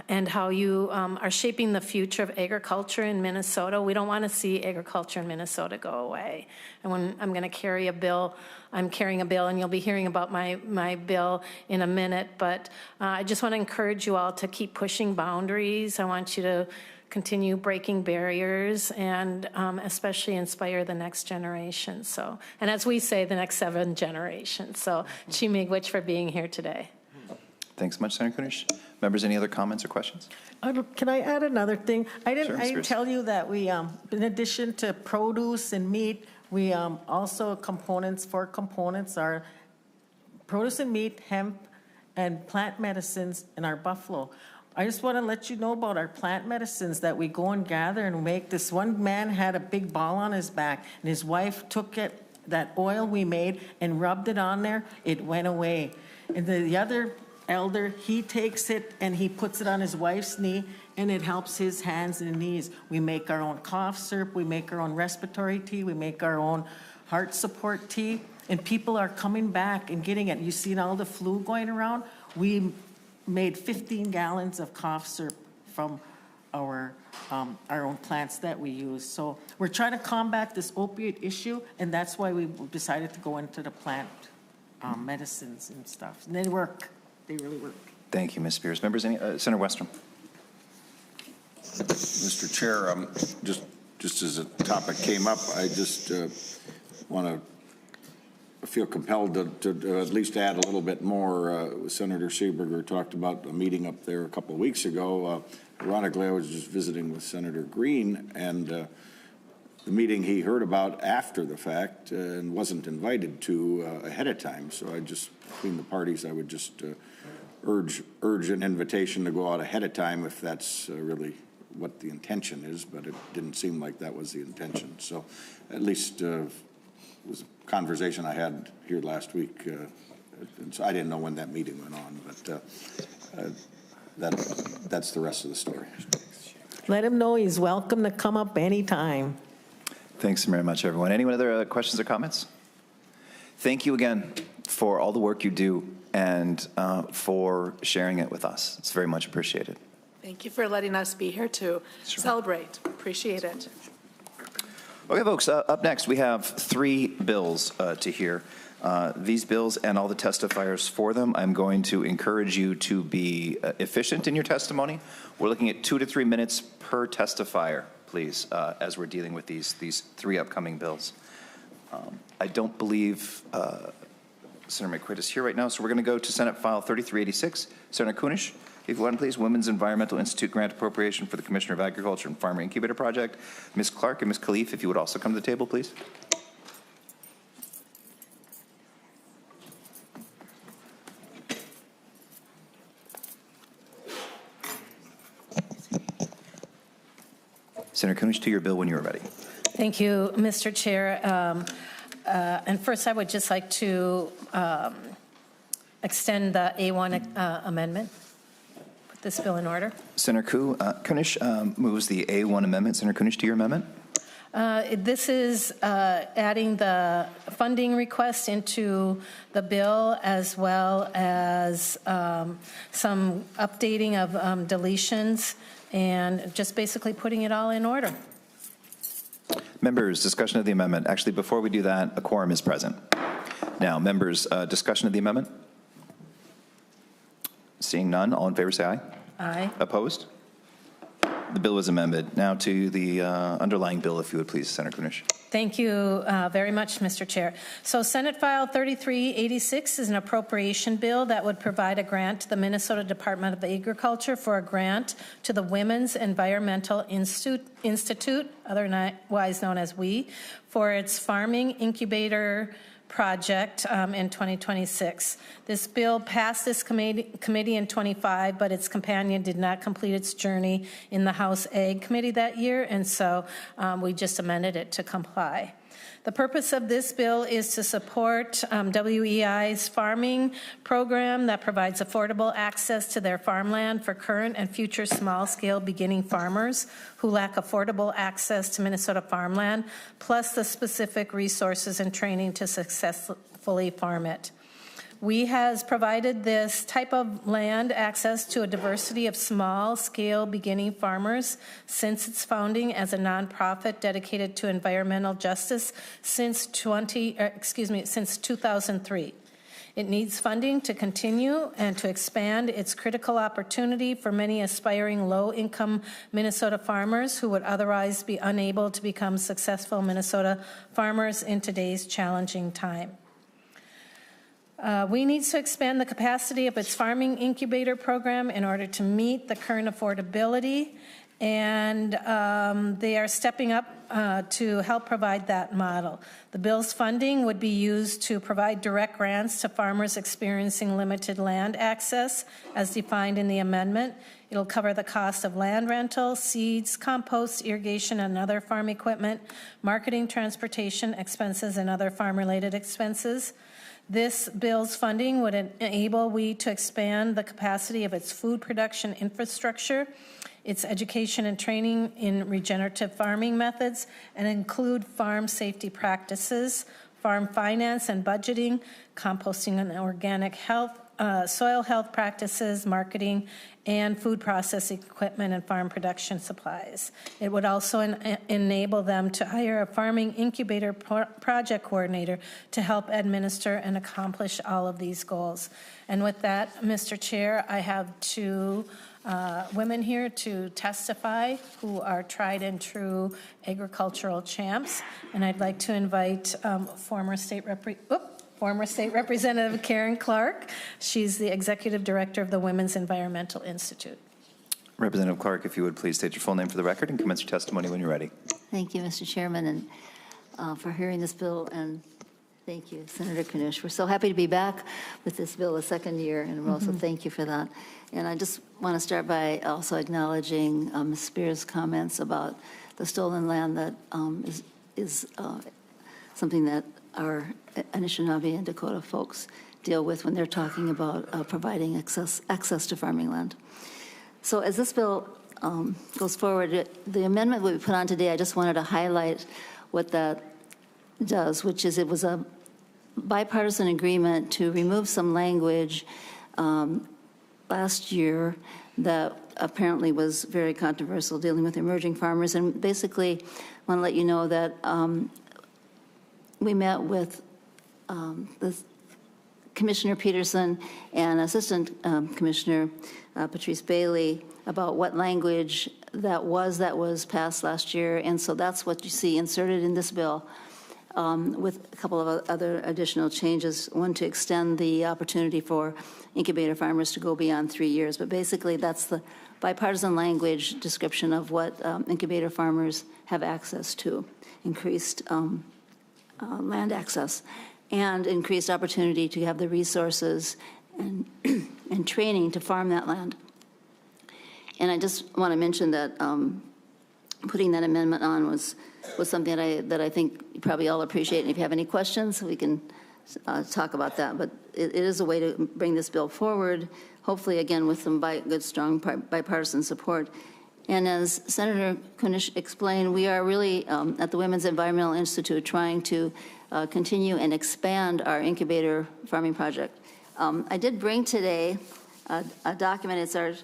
and how you are shaping the future of agriculture in Minnesota. We don't want to see agriculture in Minnesota go away. And when I'm going to carry a bill, I'm carrying a bill, and you'll be hearing about my bill in a minute. But I just want to encourage you all to keep pushing boundaries. I want you to continue breaking barriers, and especially inspire the next generation. So, and as we say, the next 7 generations. So, Chimigwich for being here today. Thanks so much, Senator Kunesh. Members, any other comments or questions? Can I add another thing? I didn't Sure, tell you that we, in addition to produce and meat, we also four components are produce and meat, hemp, and plant medicines in our buffalo. I just want to let you know about our plant medicines that we go and gather and make. This one man had a big ball on his back, and his wife took that oil we made, and rubbed it on there. It went away. And the other elder, he takes it and he puts it on his wife's knee, and it helps his hands and knees. We make our own cough syrup. We make our own respiratory tea. We make our own heart support tea. And people are coming back and getting it. You've seen all the flu going around. We made 15 gallons of cough syrup from our own plants that we use. So we're trying to combat this opiate issue, and that's why we decided to go into the plant medicines and stuff. And they work. They really work. Thank you, Ms. Spears. Members, Senator Westrom. Mr. Chair, just as a topic came up, I just want to feel compelled to at least add a little bit more. Senator Seeberger talked about a meeting up there a couple of weeks ago. Ironically, I was just visiting with Senator Green, and the meeting he heard about after the fact and wasn't invited to ahead of time. So I just, between the parties, I would just urge an invitation to go out ahead of time if that's really what the intention is, but it didn't seem like that was the intention. So at least it was a conversation I had here last week, and so I didn't know when that meeting went on, but that's the rest of the story. Let him know he's welcome to come up anytime. Thanks very much, everyone. Any other questions or comments? Thank you again for all the work you do and for sharing it with us. It's very much appreciated. Thank you for letting us be here to celebrate. Appreciate it. Okay, folks, up next we have 3 bills to hear. These bills and all the testifiers for them, I'm going to encourage you to be efficient in your testimony. We're looking at 2 to 3 minutes per testifier, please, as we're dealing with these 3 upcoming bills. I don't believe Senator Maye Quade is here right now, so we're going to go to Senate File 3386. Senator Kunesh, if you want, please. Women's Environmental Institute Grant Appropriation for the Commissioner of Agriculture and Farmer Incubator Project. Ms. Clark and Ms. Khalif, if you would also come to the table, please. Senator Kunesh, to your bill when you are ready. Thank you, Mr. Chair. And first, I would just like to extend the A1 amendment. Put this bill in order. Senator Kunesh moves the A1 amendment. Senator Kunesh, to your amendment. This is adding the funding request into the bill, as well as some updating of deletions, and just basically putting it all in order. Members, discussion of the amendment. Actually, before we do that, a quorum is present. Now, members, discussion of the amendment? Seeing none, all in favor say aye. Aye. Opposed? The bill was amended. Now to the underlying bill, if you would please, Senator Kunesh. Thank you very much, Mr. Chair. So Senate File 3386 is an appropriation bill that would provide a grant to the Minnesota Department of Agriculture for a grant to the Women's Environmental Institute, otherwise known as WE, for its farming incubator project in 2026. This bill passed this committee in 25, but its companion did not complete its journey in the House Ag Committee that year, and so we just amended it to comply. The purpose of this bill is to support WEI's farming program that provides affordable access to their farmland for current and future small-scale beginning farmers who lack affordable access to Minnesota farmland, plus the specific resources and training to successfully farm it. WE has provided this type of land access to a diversity of small-scale beginning farmers since its founding as a nonprofit dedicated to environmental justice since 2003. It needs funding to continue and to expand its critical opportunity for many aspiring low-income Minnesota farmers who would otherwise be unable to become successful Minnesota farmers in today's challenging time. WE needs to expand the capacity of its farming incubator program in order to meet the current affordability, and they are stepping up to help provide that model. The bill's funding would be used to provide direct grants to farmers experiencing limited land access, as defined in the amendment. It'll cover the cost of land rental, seeds, compost, irrigation, and other farm equipment, marketing, transportation expenses, and other farm-related expenses. This bill's funding would enable WE to expand the capacity of its food production infrastructure, its education and training in regenerative farming methods, and include farm safety practices, farm finance and budgeting, composting and organic health, soil health practices, marketing, and food processing equipment and farm production supplies. It would also enable them to hire a farming incubator project coordinator to help administer and accomplish all of these goals. And with that, Mr. Chair, I have two women here to testify who are tried and true agricultural champs, and I'd like to invite former State Representative Karen Clark. She's the Executive Director of the Women's Environmental Institute. Representative Clark, if you would please state your full name for the record and commence your testimony when you're ready. Thank you, Mr. Chairman, and for hearing this bill, and thank you, Senator Kunesh. We're so happy to be back with this bill a second year in a row, so thank you for that. And I just want to start by also acknowledging Ms. Spears' comments about the stolen land that is something that our Anishinaabe and Dakota folks deal with when they're talking about providing access to farming land. So as this bill goes forward, the amendment we put on today, I just wanted to highlight what that does, which is it was a bipartisan agreement to remove some language last year that apparently was very controversial, dealing with emerging farmers. And basically, I want to let you know that we met with Commissioner Peterson and Assistant Commissioner Patrice Bailey about what language that was passed last year. And so that's what you see inserted in this bill, with a couple of other additional changes. One, to extend the opportunity for incubator farmers to go beyond 3 years. But basically, that's the bipartisan language description of what incubator farmers have access to: increased land access and increased opportunity to have the resources and, and training to farm that land. And I just want to mention that putting that amendment on was something that I think you probably all appreciate. And if you have any questions, we can talk about that. But it is a way to bring this bill forward, hopefully, again, with some good, strong bipartisan support. And as Senator Kunesh explained, we are really at the Women's Environmental Institute trying to continue and expand our incubator farming project. I did bring today a document. It's our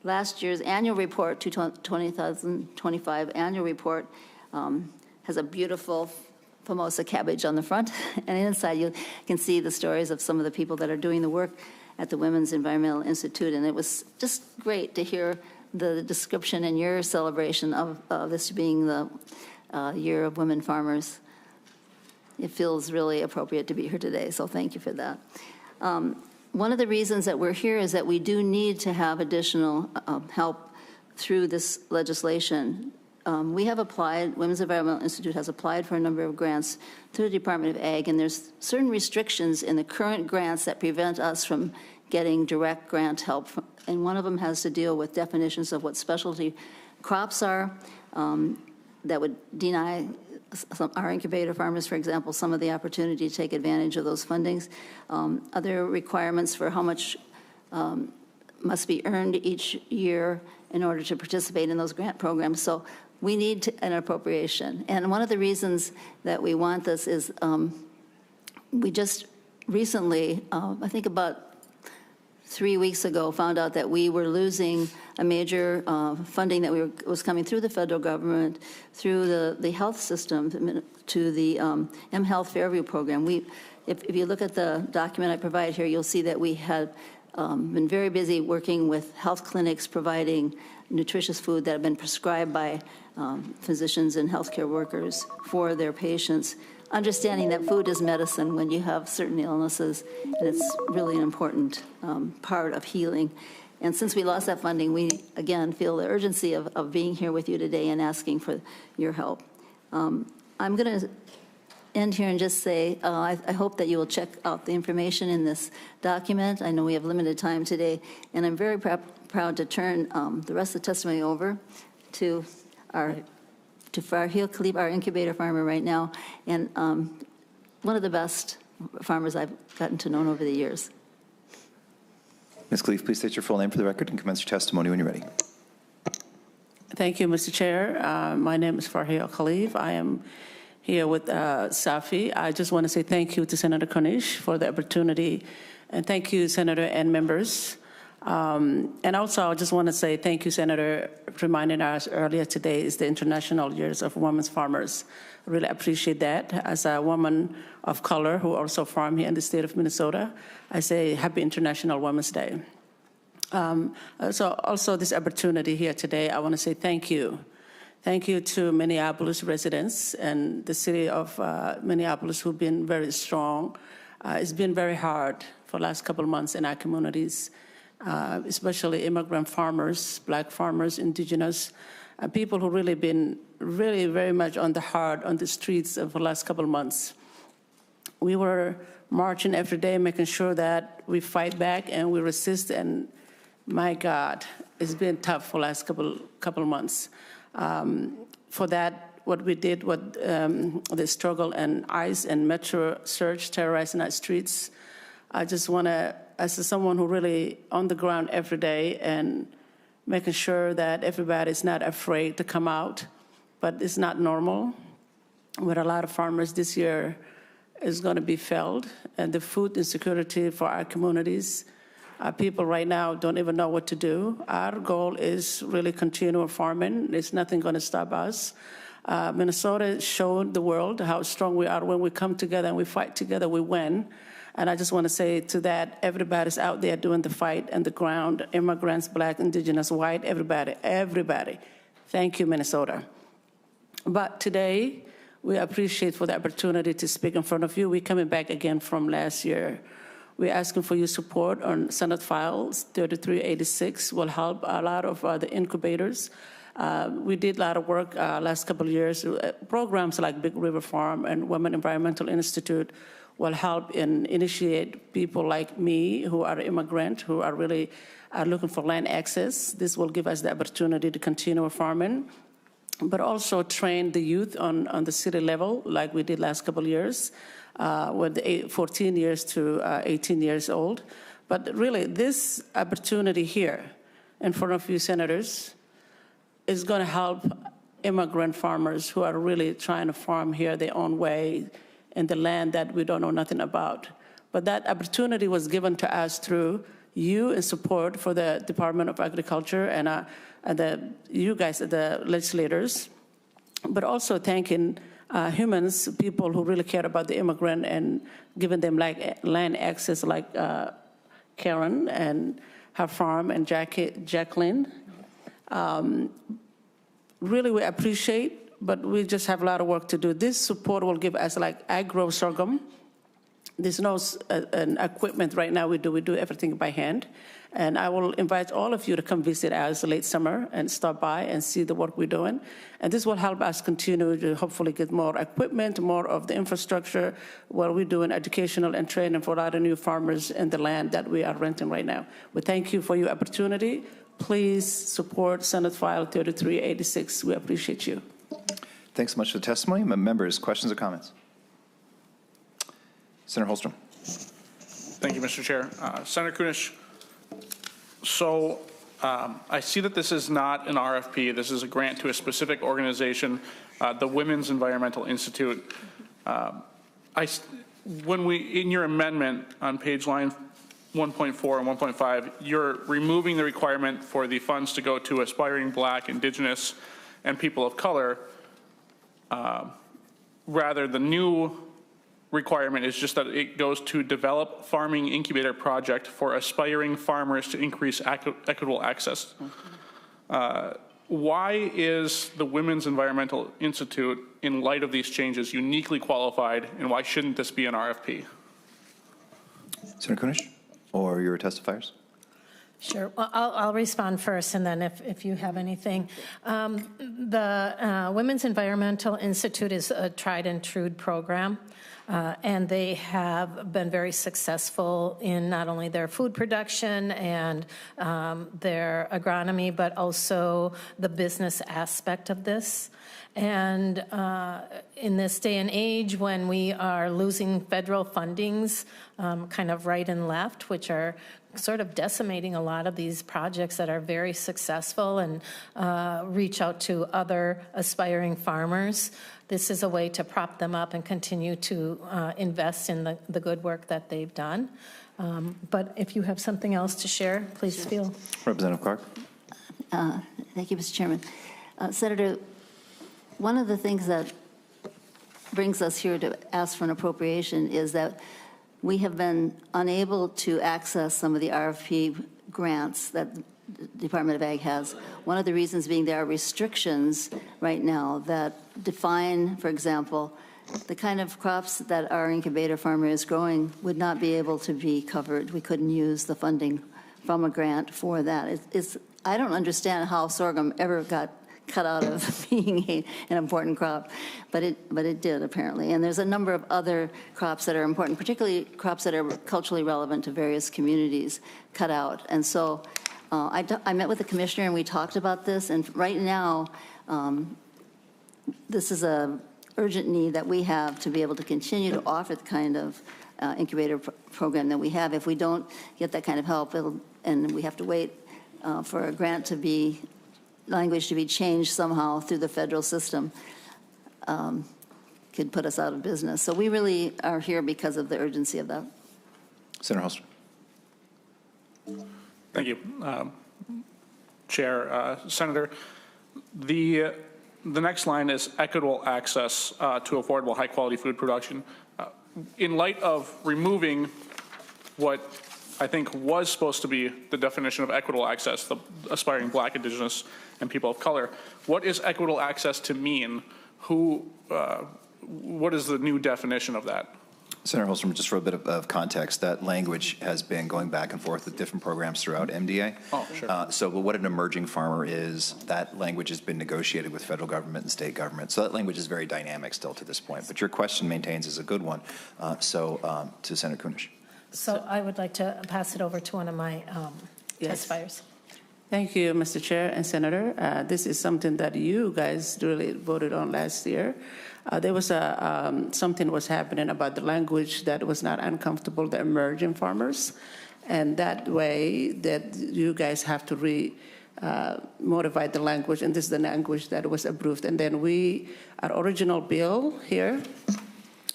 last year's annual report, 2025 annual report. Has a beautiful Formosa cabbage on the front, and inside you can see the stories of some of the people that are doing the work at the Women's Environmental Institute, and it was just great to hear the description and your celebration of this being the Year of Women Farmers. It feels really appropriate to be here today, so thank you for that. One of the reasons that we're here is that we do need to have additional help through this legislation. We have applied, Women's Environmental Institute has applied for a number of grants through the Department of Ag, and there's certain restrictions in the current grants that prevent us from getting direct grant help. And one of them has to deal with definitions of what specialty crops are that would deny our incubator farmers, for example, some of the opportunity to take advantage of those fundings. Other requirements for how much must be earned each year in order to participate in those grant programs. So we need an appropriation. And one of the reasons that we want this is we just recently, I think about 3 weeks ago, found out that we were losing a major funding that was coming through the federal government, through the health system, to the mHealth Fairview program. If you look at the document I provide here, you'll see that we had been very busy working with health clinics providing nutritious food that have been prescribed by physicians and healthcare workers for their patients, understanding that food is medicine when you have certain illnesses, and it's really an important part of healing. And since we lost that funding, we, again, feel the urgency of being here with you today and asking for your help. I'm going to end here and just say I hope that you will check out the information in this document. I know we have limited time today, and I'm very proud to turn the rest of the testimony over to Farheel Khalif, our incubator farmer right now, and one of the best farmers I've gotten to know over the years. Ms. Khalif, please state your full name for the record and commence your testimony when you're ready. Thank you, Mr. Chair. My name is Farheel Khalif. I am here with Safi. I just want to say thank you to Senator Kunesh for the opportunity, and thank you, Senator and members. And also, I just want to say thank you, Senator, for reminding us earlier today is the International Years of Women's Farmers. I really appreciate that. As a woman of color who also farm here in the state of Minnesota, I say Happy International Women's Day. So also this opportunity here today, I want to say thank you. Thank you to Minneapolis residents and the city of Minneapolis who've been very strong. It's been very hard for the last couple of months in our communities, especially immigrant farmers, black farmers, indigenous, people who really been very much on the streets for the last couple of months. We were marching every day, making sure that we fight back and we resist, and my God, it's been tough for the last couple of months. For that, what we did, the struggle and ICE and Metro Search terrorizing our streets, I just want to, as someone who really on the ground every day and making sure that everybody's not afraid to come out, but it's not normal. With a lot of farmers this year is going to be felt, and the food insecurity for our communities, people right now don't even know what to do. Our goal is really continual farming. There's nothing going to stop us. Minnesota showed the world how strong we are. When we come together and we fight together, we win. And I just want to say to that, everybody's out there doing the fight and the ground, immigrants, black, indigenous, white, everybody. Thank you, Minnesota. But today, we appreciate for the opportunity to speak in front of you. We're coming back again from last year. We're asking for your support on Senate Files 3386 will help a lot of the incubators. We did a lot of work last couple of years. Programs like Big River Farm and Women Environmental Institute will help initiate people like me who are immigrant, who are really looking for land access. This will give us the opportunity to continue farming, but also train the youth on the city level like we did last couple of years. With 14 years to 18 years old. But really, this opportunity here in front of you senators is going to help immigrant farmers who are really trying to farm here their own way in the land that we don't know nothing about. But that opportunity was given to us through you in support for the Department of Agriculture and you guys, the legislators, but also thanking humans, people who really care about the immigrant and giving them like land access, like Karen and her farm and Jacqueline. Really, we appreciate, but we just have a lot of work to do. This support will give us like agro sorghum. There's no an equipment right now. We do everything by hand. And I will invite all of you to come visit us late summer and stop by and see the work we're doing. And this will help us continue to hopefully get more equipment, more of the infrastructure, where we're doing educational and training for a lot of new farmers in the land that we are renting right now. We thank you for your opportunity. Please support Senate File 3386. We appreciate you. Thanks so much for the testimony. Members, questions or comments? Senator Holstrom. Thank you, Mr. Chair. Senator Kunesh, so I see that this is not an RFP. This is a grant to a specific organization, the Women's Environmental Institute. In your amendment on page line 1.4 and 1.5, you're removing the requirement for the funds to go to aspiring Black, Indigenous, and people of color. Rather, the new requirement is just that it goes to develop farming incubator project for aspiring farmers to increase equitable access. Why is the Women's Environmental Institute, in light of these changes, uniquely qualified, and why shouldn't this be an RFP? Senator Kunesh, or your testifiers? Sure. Well, I'll respond first, and then if you have anything. The Women's Environmental Institute is a tried and true program. And they have been very successful in not only their food production and their agronomy, but also the business aspect of this. And in this day and age, when we are losing federal fundings kind of right and left, which are sort of decimating a lot of these projects that are very successful and reach out to other aspiring farmers, this is a way to prop them up and continue to invest in the good work that they've done. But if you have something else to share, please feel. Representative Clark. Thank you, Mr. Chairman. Senator, one of the things that brings us here to ask for an appropriation is that we have been unable to access some of the RFP grants that the Department of Ag has. One of the reasons being there are restrictions right now that define, for example, the kind of crops that our incubator farmer is growing would not be able to be covered. We couldn't use the funding from a grant for that. I don't understand how sorghum ever got cut out of being an important crop, but it did apparently. And there's a number of other crops that are important, particularly crops that are culturally relevant to various communities, cut out. And so I met with the commissioner and we talked about this. And right now, this is a urgent need that we have to be able to continue to offer the kind of incubator program that we have. If we don't get that kind of help, and we have to wait for a grant to be language to be changed somehow through the federal system, could put us out of business. So we really are here because of the urgency of that. Senator Holstrom. Thank you, Chair. Senator, the next line is equitable access to affordable, high-quality food production. In light of removing what I think was supposed to be the definition of equitable access, the aspiring Black, Indigenous, and people of color, what is equitable access to mean? What is the new definition of that? Senator Holstrom, just for a bit of context, that language has been going back and forth with different programs throughout MDA. Oh, sure. But what an emerging farmer is, that language has been negotiated with federal government and state government. So that language is very dynamic still to this point. But your question maintains is a good one. To Senator Kunesh. So I would like to pass it over to one of my testifiers. Thank you, Mr. Chair and Senator. This is something that you guys really voted on last year. There was something was happening about the language that was not uncomfortable, the emerging farmers. And that way that you guys have to modify the language, and this is the language that was approved. And then our original bill here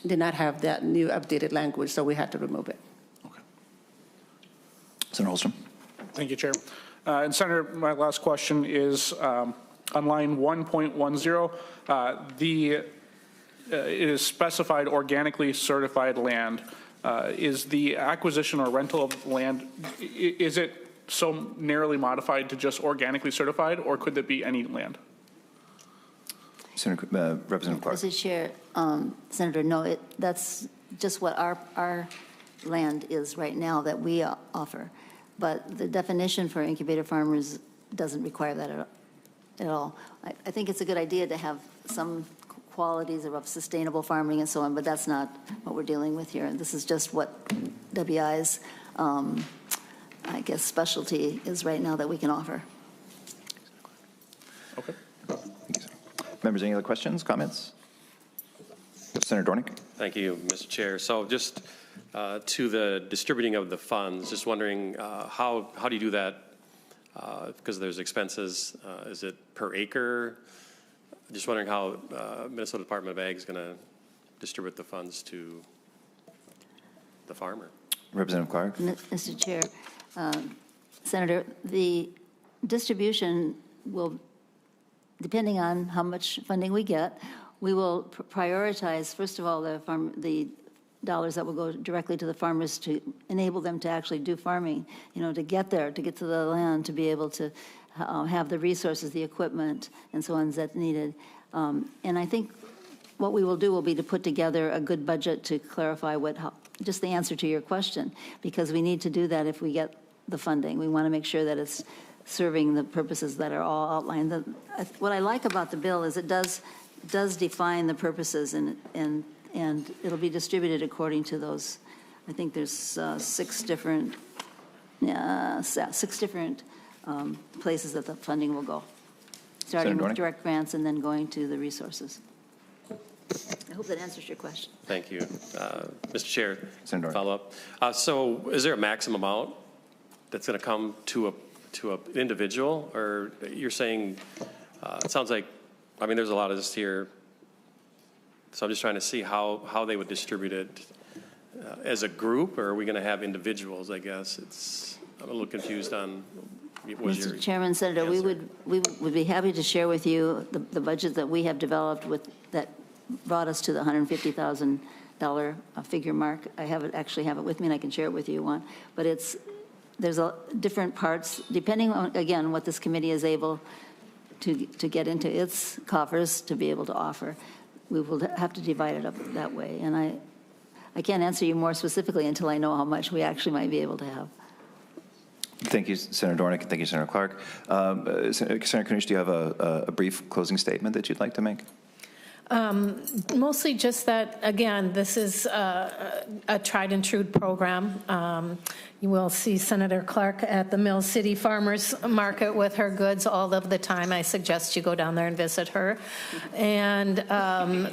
did not have that new updated language, so we had to remove it. Okay. Senator Holstrom. Thank you, Chair. And Senator, my last question is on line 1.10, it is specified organically certified land. Is the acquisition or rental of land, is it so narrowly modified to just organically certified, or could it be any land? Senator, Representative Clark. Mr. Chair, Senator, no, that's just what our land is right now that we offer. But the definition for incubator farmers doesn't require that at all. I think it's a good idea to have some qualities of sustainable farming and so on, but that's not what we're dealing with here. This is just what WI's, I guess, specialty is right now that we can offer. Okay. Members, any other questions, comments? Senator Dornick. Thank you, Mr. Chair. So just to the distributing of the funds, just wondering how do you do that? Because there's expenses. Is it per acre? Just wondering how Minnesota Department of Ag is going to distribute the funds to the farmer. Representative Clark. Mr. Chair, Senator, the distribution will, depending on how much funding we get, we will prioritize, first of all, the dollars that will go directly to the farmers to enable them to actually do farming, to get there, to get to the land, to be able to have the resources, the equipment, and so on that's needed. And I think what we will do will be to put together a good budget to clarify just the answer to your question, because we need to do that if we get the funding. We want to make sure that it's serving the purposes that are all outlined. What I like about the bill is it does define the purposes, and it'll be distributed according to those. I think there's six different places that the funding will go, starting with direct grants and then going to the resources. I hope that answers your question. Thank you. Mr. Chair, Senator. follow up. So is there a maximum amount that's going to come to an individual, or you're saying, it sounds like, I mean, there's a lot of this here, so I'm just trying to see how they would distribute it as a group, or are we going to have individuals, I guess? I'm a little confused on Mr. Chairman, Senator, we would be happy to share with you the budget that we have developed that brought us to the $150,000 figure mark. I actually have it with me, and I can share it with you if you want. But there's different parts, depending on, again, what this committee is able to get into its coffers to be able to offer. We will have to divide it up that way. And I can't answer you more specifically until I know how much we actually might be able to have. Thank you, Senator Dornick, and thank you, Senator Clark. Senator Kunesh, do you have a brief closing statement that you'd like to make? Mostly just that, again, this is a tried and true program. You will see Senator Clark at the Mill City Farmers Market with her goods all of the time. I suggest you go down there and visit her. And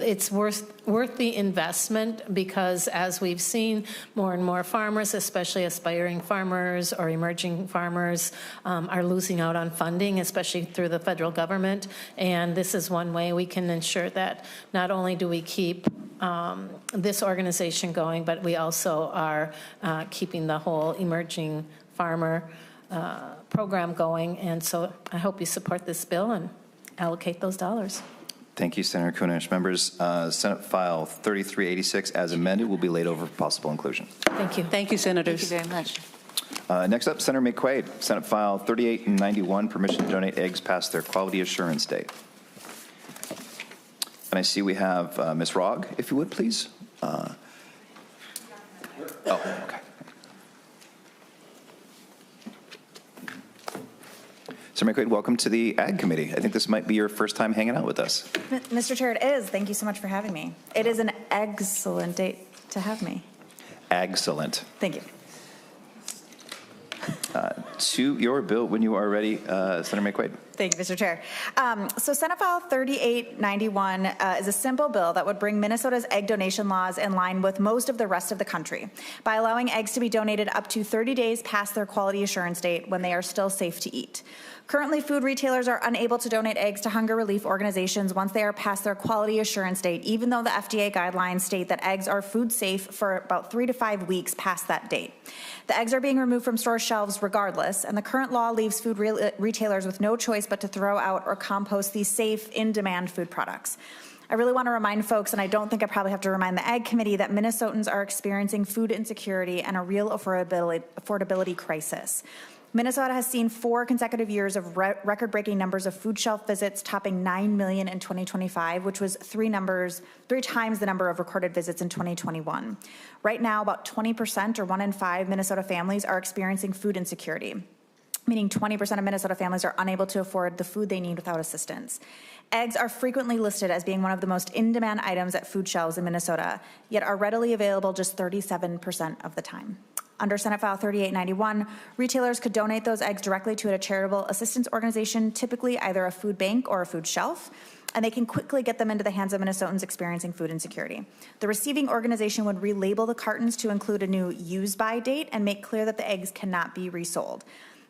it's worth the investment, because as we've seen, more and more farmers, especially aspiring farmers or emerging farmers, are losing out on funding, especially through the federal government. And this is one way we can ensure that not only do we keep this organization going, but we also are keeping the whole emerging farmer program going. And so I hope you support this bill and allocate those dollars. Thank you, Senator Kunesh. Members, Senate File 3386 as amended will be laid over for possible inclusion. Thank you. Thank you, Senators. Thank you very much. Next up, Senator Maye Quade, Senate File 3891, permission to donate eggs past their quality assurance date. And I see we have Ms. Rogg, if you would, please. Oh, okay. Senator Maye Quade, welcome to the Ag Committee. I think this might be your first time hanging out with us. Mr. Chair, it is. Thank you so much for having me. It is an excellent date to have me. Excellent. Thank you. To your bill when you are ready, Senator Maye Quade. Thank you, Mr. Chair. So Senate File 3891 is a simple bill that would bring Minnesota's egg donation laws in line with most of the rest of the country by allowing eggs to be donated up to 30 days past their quality assurance date when they are still safe to eat. Currently, food retailers are unable to donate eggs to hunger relief organizations once they are past their quality assurance date, even though the FDA guidelines state that eggs are food safe for about 3 to 5 weeks past that date. The eggs are being removed from store shelves regardless, and the current law leaves food retailers with no choice but to throw out or compost these safe, in-demand food products. I really want to remind folks, and I don't think I probably have to remind the Ag Committee, that Minnesotans are experiencing food insecurity and a real affordability crisis. Minnesota has seen 4 consecutive years of record-breaking numbers of food shelf visits, topping 9 million in 2025, which was 3 times the number of recorded visits in 2021. Right now, about 20%, or 1 in 5 Minnesota families, are experiencing food insecurity, meaning 20% of Minnesota families are unable to afford the food they need without assistance. Eggs are frequently listed as being one of the most in-demand items at food shelves in Minnesota, yet are readily available just 37% of the time. Under Senate File 3891, retailers could donate those eggs directly to a charitable assistance organization, typically either a food bank or a food shelf, and they can quickly get them into the hands of Minnesotans experiencing food insecurity. The receiving organization would relabel the cartons to include a new use-by date and make clear that the eggs cannot be resold.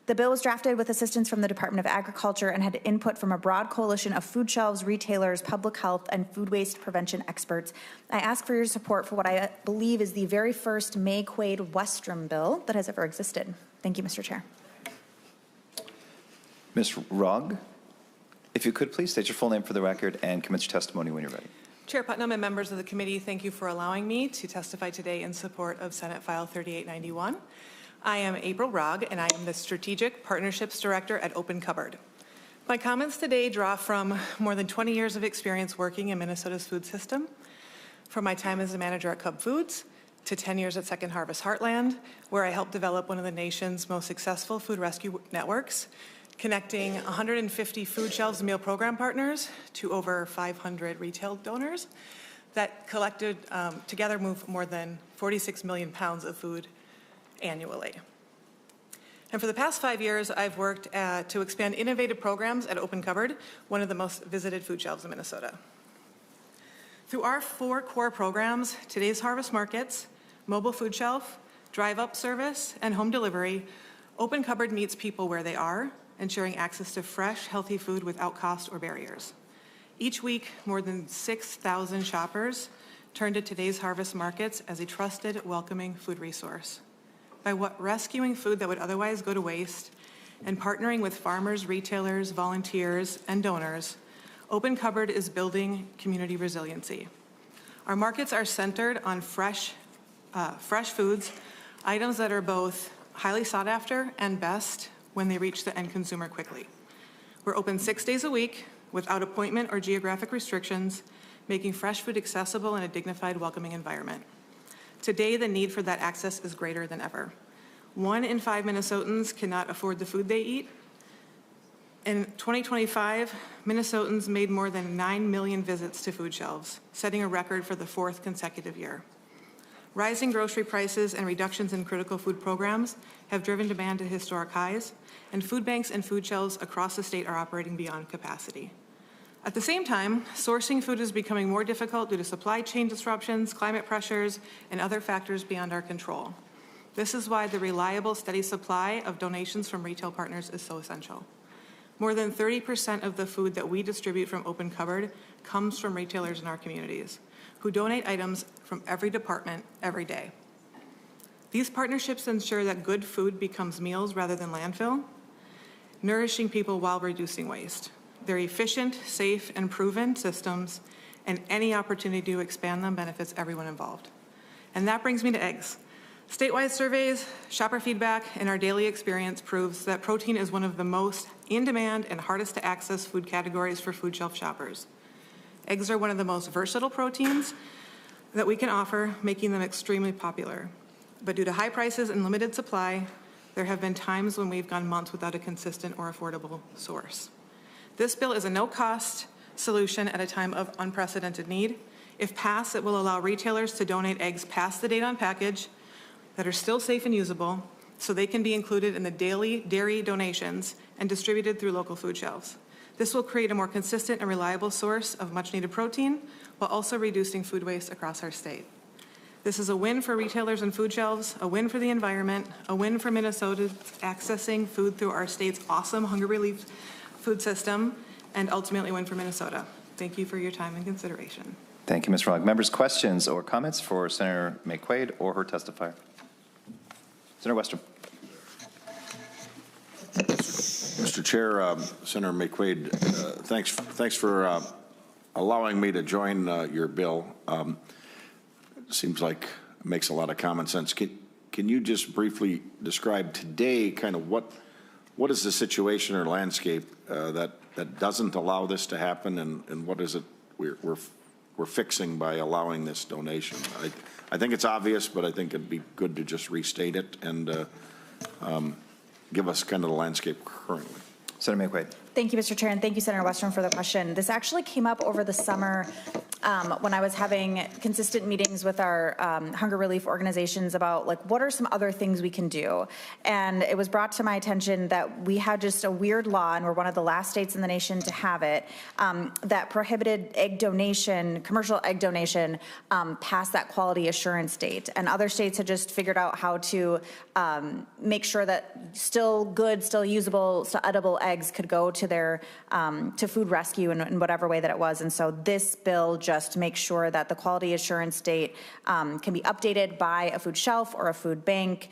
The bill was drafted with assistance from the Department of Agriculture and had input from a broad coalition of food shelves, retailers, public health, and food waste prevention experts. I ask for your support for what I believe is the very first Maye Quade Westrum bill that has ever existed. Thank you, Mr. Chair. Ms. Rogg, if you could please state your full name for the record and commence your testimony when you're ready. Chair Putnam and members of the committee, thank you for allowing me to testify today in support of Senate File 3891. I am April Rogg, and I am the Strategic Partnerships Director at Open Cupboard. My comments today draw from more than 20 years of experience working in Minnesota's food system, from my time as a manager at Cub Foods to 10 years at Second Harvest Heartland, where I helped develop one of the nation's most successful food rescue networks, connecting 150 food shelves and meal program partners to over 500 retail donors that collected together moved more than 46 million pounds of food annually. And for the past 5 years, I've worked to expand innovative programs at Open Cupboard, one of the most visited food shelves in Minnesota. Through our 4 core programs, Today's Harvest Markets, Mobile Food Shelf, Drive-Up Service, and Home Delivery, Open Cupboard meets people where they are, ensuring access to fresh, healthy food without cost or barriers. Each week, more than 6,000 shoppers turn to Today's Harvest Markets as a trusted, welcoming food resource. By rescuing food that would otherwise go to waste and partnering with farmers, retailers, volunteers, and donors, Open Cupboard is building community resiliency. Our markets are centered on fresh foods, items that are both highly sought after and best when they reach the end consumer quickly. We're open 6 days a week without appointment or geographic restrictions, making fresh food accessible in a dignified, welcoming environment. Today, the need for that access is greater than ever. 1 in 5 Minnesotans cannot afford the food they eat. In 2025, Minnesotans made more than 9 million visits to food shelves, setting a record for the 4th consecutive year. Rising grocery prices and reductions in critical food programs have driven demand to historic highs, and food banks and food shelves across the state are operating beyond capacity. At the same time, sourcing food is becoming more difficult due to supply chain disruptions, climate pressures, and other factors beyond our control. This is why the reliable, steady supply of donations from retail partners is so essential. More than 30% of the food that we distribute from Open Cupboard comes from retailers in our communities, who donate items from every department every day. These partnerships ensure that good food becomes meals rather than landfill, nourishing people while reducing waste. They're efficient, safe, and proven systems, and any opportunity to expand them benefits everyone involved. And that brings me to eggs. Statewide surveys, shopper feedback, and our daily experience proves that protein is one of the most in-demand and hardest to access food categories for food shelf shoppers. Eggs are one of the most versatile proteins that we can offer, making them extremely popular. But due to high prices and limited supply, there have been times when we've gone months without a consistent or affordable source. This bill is a no-cost solution at a time of unprecedented need. If passed, it will allow retailers to donate eggs past the date on package that are still safe and usable, so they can be included in the daily dairy donations and distributed through local food shelves. This will create a more consistent and reliable source of much-needed protein, while also reducing food waste across our state. This is a win for retailers and food shelves, a win for the environment, a win for Minnesota accessing food through our state's awesome hunger relief food system, and ultimately win for Minnesota. Thank you for your time and consideration. Thank you, Ms. Rogg. Members, questions or comments for Senator Maye Quade or her testifier? Senator Westrum. Mr. Chair, Senator Maye Quade, thanks for allowing me to join your bill. Seems like it makes a lot of common sense. Can you just briefly describe today kind of what is the situation or landscape that doesn't allow this to happen, and what is it we're fixing by allowing this donation? I think it's obvious, but I think it'd be good to just restate it and give us kind of the landscape currently. Senator Maye Quade. Thank you, Mr. Chair, and thank you, Senator Westrom, for the question. This actually came up over the summer when I was having consistent meetings with our hunger relief organizations about, like, what are some other things we can do? And it was brought to my attention that we had just a weird law, and we're one of the last states in the nation to have it, that prohibited egg donation, commercial egg donation, past that quality assurance date. And other states had just figured out how to make sure that still good, still usable, still edible eggs could go to their to food rescue in whatever way that it was. And so this bill just makes sure that the quality assurance date can be updated by a food shelf or a food bank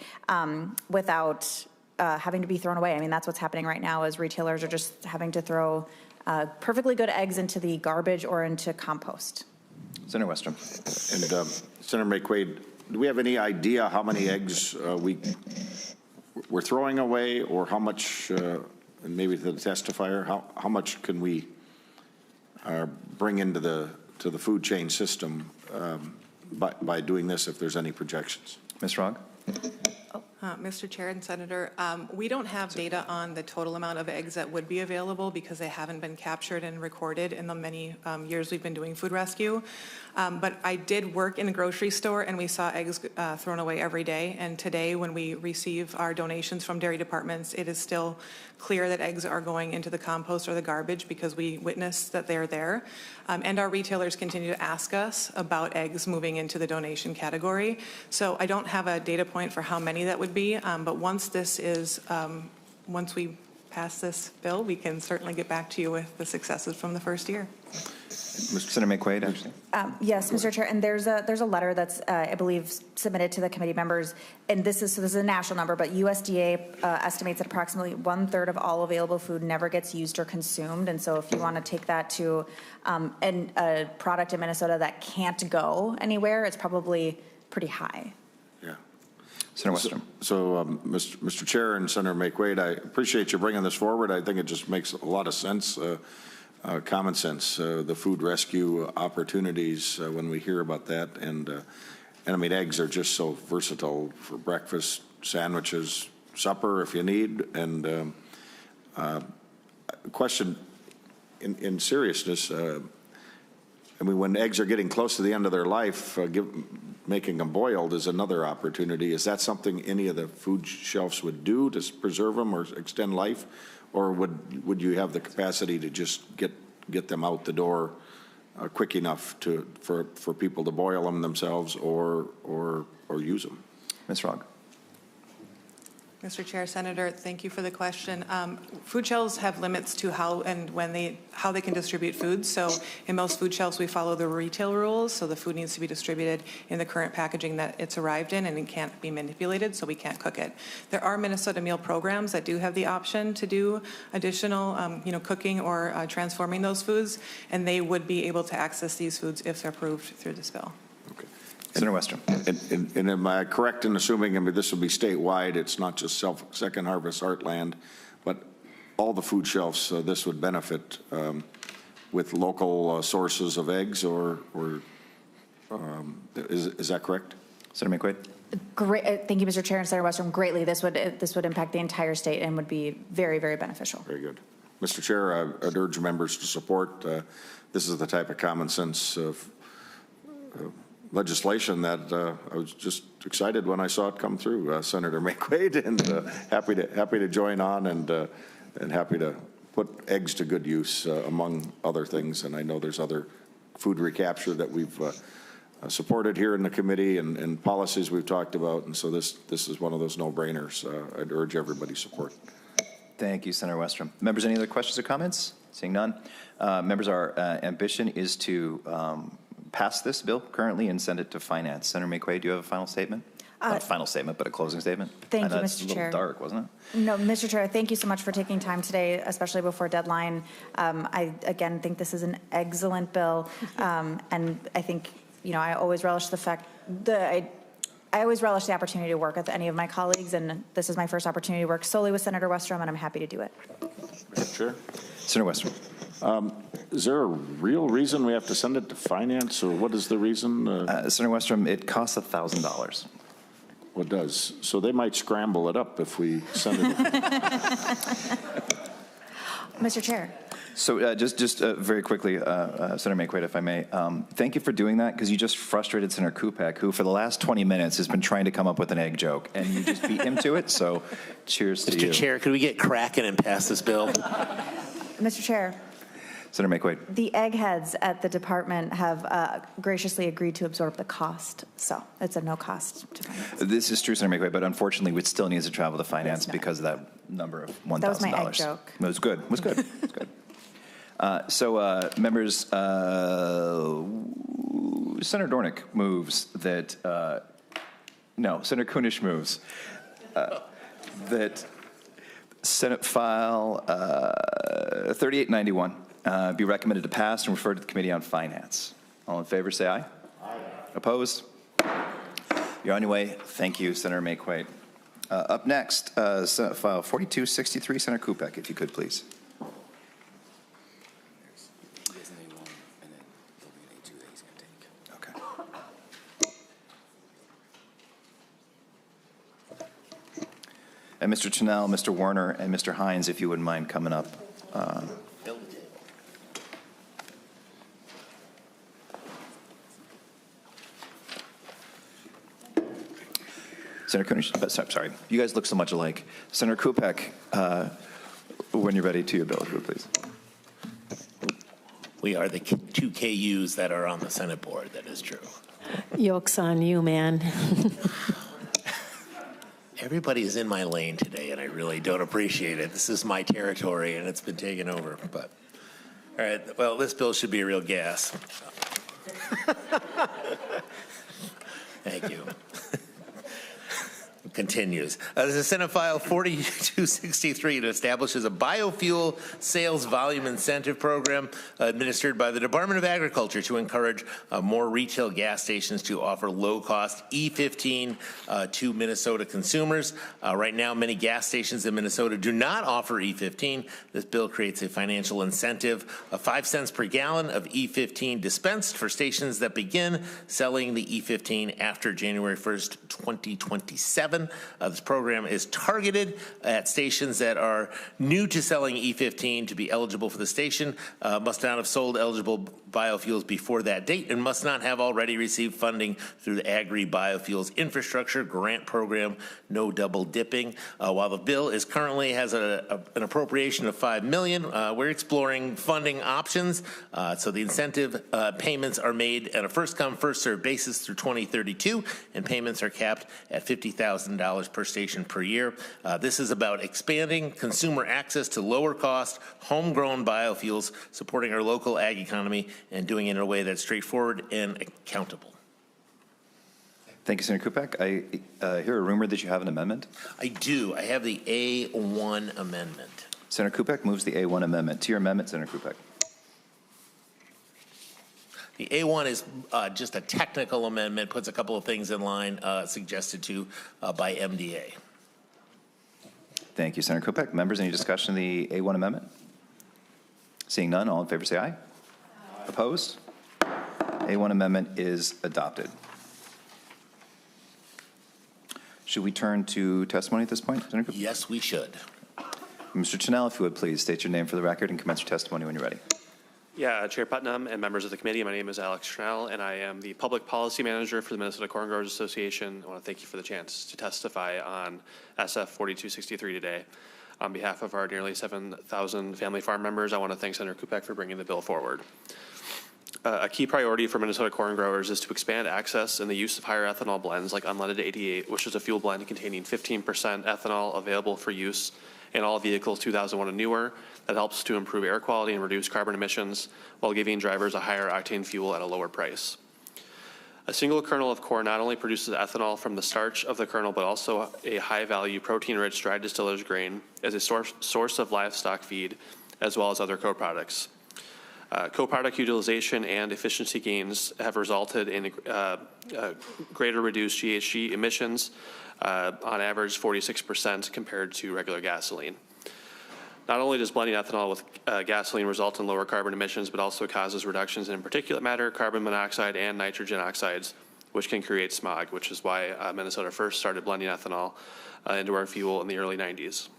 without having to be thrown away. I mean, that's what's happening right now, is retailers are just having to throw perfectly good eggs into the garbage or into compost. Senator Westrom. And Senator Maye Quade, do we have any idea how many eggs we're throwing away, or how much, and maybe to the testifier, how much can we bring into the food chain system by doing this, if there's any projections? Ms. Rogg? Mr. Chair and Senator, we don't have data on the total amount of eggs that would be available because they haven't been captured and recorded in the many years we've been doing food rescue. But I did work in a grocery store, and we saw eggs thrown away every day. And today, when we receive our donations from dairy departments, it is still clear that eggs are going into the compost or the garbage because we witnessed that they're there. And our retailers continue to ask us about eggs moving into the donation category. So I don't have a data point for how many that would be, but once we pass this bill, we can certainly get back to you with the successes from the first year. Senator Maye Quade, actually. Yes, Mr. Chair, and there's a letter that's I believe submitted to the committee members, and this is a national number, but USDA estimates that approximately 1/3 of all available food never gets used or consumed. And so if you want to take that to a product in Minnesota that can't go anywhere, it's probably pretty high. Senator Westrom. So, Mr. Chair and Senator Maye Quade, I appreciate you bringing this forward. I think it just makes a lot of sense, common sense, the food rescue opportunities when we hear about that. And I mean, eggs are just so versatile for breakfast, sandwiches, supper if you need. And question in seriousness, I mean, when eggs are getting close to the end of their life, making them boiled is another opportunity. Is that something any of the food shelves would do to preserve them or extend life? Or would you have the capacity to just get them out the door quick enough for people to boil them themselves or use them? Ms. Rogg. Mr. Chair, Senator, thank you for the question. Food shelves have limits to how they can distribute food. So in most food shelves, we follow the retail rules. So the food needs to be distributed in the current packaging that it's arrived in, and it can't be manipulated, so we can't cook it. There are Minnesota meal programs that do have the option to do additional, cooking or transforming those foods, and they would be able to access these foods if they're approved through this bill. Okay. Senator Westrom. And am I correct in assuming, I mean, this will be statewide, it's not just Second Harvest Heartland, but all the food shelves, this would benefit with local sources of eggs, or is that correct? Senator Maye Quade. Great, thank you, Mr. Chair and Senator Westrom. Greatly, this would impact the entire state and would be very, very beneficial. Very good. Mr. Chair, I'd urge members to support. This is the type of common sense legislation that I was just excited when I saw it come through, Senator Maye Quade, and happy to join on and happy to put eggs to good use among other things. And I know there's other food recapture that we've supported here in the committee and policies we've talked about. And so this is one of those no-brainers. I'd urge everybody's support. Thank you, Senator Westrom. Members, any other questions or comments? Seeing none. Members, our ambition is to pass this bill currently and send it to Finance. Senator Maye Quade, do you have a final statement? Not a final statement, but a closing statement. Thank you, It's Mr. a Chair. little dark, wasn't it? No, Mr. Chair, thank you so much for taking time today, especially before deadline. I, again, think this is an excellent bill. And I think, I always relish the fact that I always relish the opportunity to work with any of my colleagues, and this is my first opportunity to work solely with Senator Westrom, and I'm happy to do it. Sure. Senator Westrom. Is there a real reason we have to send it to finance, or what is the reason? Senator Westrom, it costs $1,000. Well, it does. So they might scramble it up if we send it. Mr. Chair. So just very quickly, Senator Maye Quade, if I may, thank you for doing that, because you just frustrated Senator Kupec, who for the last 20 minutes has been trying to come up with an egg joke, and you just beat him to it, so cheers to you. Mr. Chair, could we get cracking and pass this bill? Mr. Chair. Senator Maye Quade. The eggheads at the department have graciously agreed to absorb the cost, so it's a no cost to finance. This is true, Senator Maye Quade, but unfortunately, it still needs to travel to finance because of that number of $1,000. That was my egg joke. It was good. It was good. It was good. So, members, Senator Dornick moves that, no, Senator Kunesh moves that Senate File 3891 be recommended to pass and referred to the Committee on Finance. All in favor, say aye. Aye. Opposed? You're on your way. Thank you, Senator Maye Quade. Up next, Senate File 4263, Senator Kupec, if you could, please. And Mr. Chenell, Mr. Warner, and Mr. Hines, if you wouldn't mind coming up. Senator Kunesh, sorry, you guys look so much alike. Senator Kupec, when you're ready, to your bill, if you would, please. We are the two KUs that are on the Senate board, that is true. Yoke's on you, man. Everybody is in my lane today, and I really don't appreciate it. This is my territory, and it's been taken over. But all right, well, this bill should be a real gas. Thank you. Continues. This is Senate File 4263. It establishes a biofuel sales volume incentive program administered by the Department of Agriculture to encourage more retail gas stations to offer low-cost E15 to Minnesota consumers. Right now, many gas stations in Minnesota do not offer E15. This bill creates a financial incentive of 5 cents per gallon of E15 dispensed for stations that begin selling the E15 after January 1st, 2027. This program is targeted at stations that are new to selling E15. To be eligible for the station, must not have sold eligible biofuels before that date and must not have already received funding through the Agri-Biofuels Infrastructure Grant Program. No double dipping. While the bill is currently has an appropriation of $5 million, we're exploring funding options. So the incentive payments are made at a first-come, first-served basis through 2032, and payments are capped at $50,000 per station per year. This is about expanding consumer access to lower-cost, homegrown biofuels, supporting our local ag economy, and doing it in a way that's straightforward and accountable. Thank you, Senator Kupec. I hear a rumor that you have an amendment. I do. I have the A1 amendment. Senator Kupec moves the A1 amendment. To your amendment, Senator Kupec. The A1 is just a technical amendment, puts a couple of things in line suggested to by MDA. Thank you, Senator Kupec. Members, any discussion of the A1 amendment? Seeing none, all in favor say aye. Opposed? A1 amendment is adopted. Should we turn to testimony at this point, Senator Kupec? Yes, we should. Mr. Chenell, if you would please state your name for the record and commence your testimony when you're ready. Yeah, Chair Putnam and members of the committee, my name is Alex Schnell, and I am the Public Policy Manager for the Minnesota Corn Growers Association. I want to thank you for the chance to testify on SF 4263 today. On behalf of our nearly 7,000 family farm members, I want to thank Senator Kupec for bringing the bill forward. A key priority for Minnesota corn growers is to expand access and the use of higher ethanol blends like unleaded 88, which is a fuel blend containing 15% ethanol available for use in all vehicles 2001 and newer. That helps to improve air quality and reduce carbon emissions while giving drivers a higher octane fuel at a lower price. A single kernel of corn not only produces ethanol from the starch of the kernel, but also a high-value protein-rich dry distiller's grain as a source of livestock feed, as well as other co-products. Co-product utilization and efficiency gains have resulted in greater reduced GHG emissions, on average 46% compared to regular gasoline. Not only does blending ethanol with gasoline result in lower carbon emissions, but also causes reductions in particulate matter, carbon monoxide, and nitrogen oxides, which can create smog, which is why Minnesota first started blending ethanol into our fuel in the early 90s.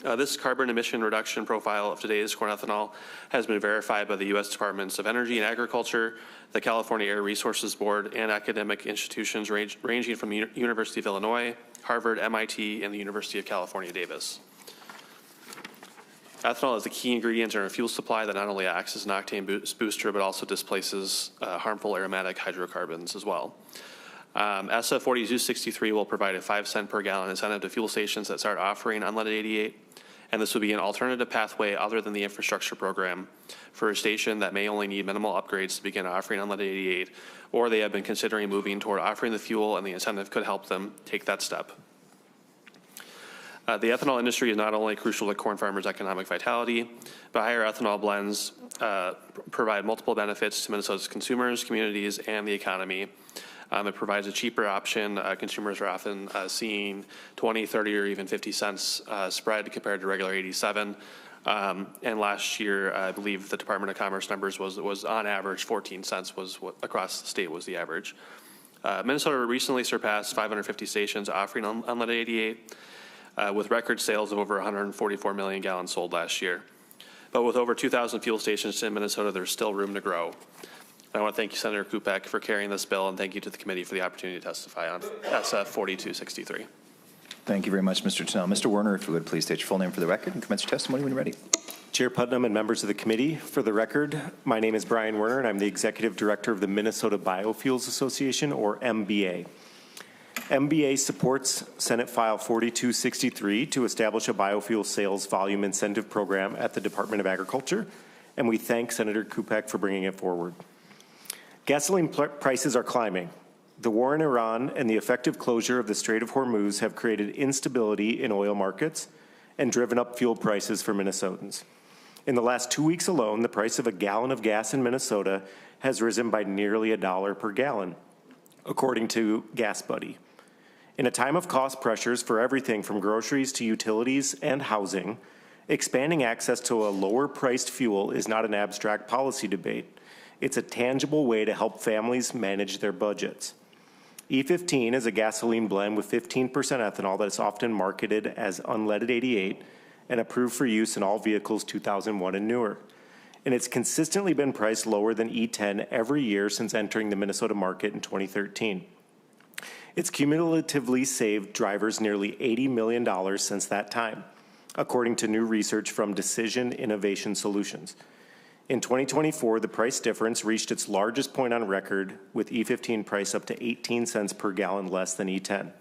This carbon emission reduction profile of today's corn ethanol has been verified by the U.S. Departments of Energy and Agriculture, the California Air Resources Board, and academic institutions ranging from the University of Illinois, Harvard, MIT, and the University of California, Davis. Ethanol is the key ingredient in our fuel supply that not only acts as an octane booster, but also displaces harmful aromatic hydrocarbons as well. SF 4263 will provide a 5-cent per gallon incentive to fuel stations that start offering unleaded 88, and this would be an alternative pathway other than the infrastructure program for a station that may only need minimal upgrades to begin offering unleaded 88, or they have been considering moving toward offering the fuel, and the incentive could help them take that step. The ethanol industry is not only crucial to corn farmers' economic vitality, but higher ethanol blends provide multiple benefits to Minnesota's consumers, communities, and the economy. It provides a cheaper option. Consumers are often seeing 20, 30, or even 50 cents spread compared to regular 87. And last year, I believe the Department of Commerce numbers was on average 14 cents was what across the state was the average. Minnesota recently surpassed 550 stations offering unleaded 88. With record sales of over 144 million gallons sold last year. But with over 2,000 fuel stations in Minnesota, there's still room to grow. I want to thank you, Senator Kupec, for carrying this bill, and thank you to the committee for the opportunity to testify on SF 4263. Thank you very much, Mr. Tennell. Mr. Werner, if you would please state your full name for the record and commence your testimony when you're ready. Chair Putnam and members of the committee, for the record, my name is Brian Werner, and I'm the Executive Director of the Minnesota Biofuels Association, or MBA. MBA supports Senate File 4263 to establish a biofuel sales volume incentive program at the Department of Agriculture, and we thank Senator Kupec for bringing it forward. Gasoline prices are climbing. The war in Iran and the effective closure of the Strait of Hormuz have created instability in oil markets and driven up fuel prices for Minnesotans. In the last 2 weeks alone, the price of a gallon of gas in Minnesota has risen by nearly $1 per gallon, according to Gas Buddy. In a time of cost pressures for everything from groceries to utilities and housing, expanding access to a lower-priced fuel is not an abstract policy debate. It's a tangible way to help families manage their budgets. E15 is a gasoline blend with 15% ethanol that is often marketed as unleaded 88 and approved for use in all vehicles 2001 and newer. And it's consistently been priced lower than E10 every year since entering the Minnesota market in 2013. It's cumulatively saved drivers nearly $80 million since that time, according to new research from Decision Innovation Solutions. In 2024, the price difference reached its largest point on record, with E15 price up to 18 cents per gallon less than E10.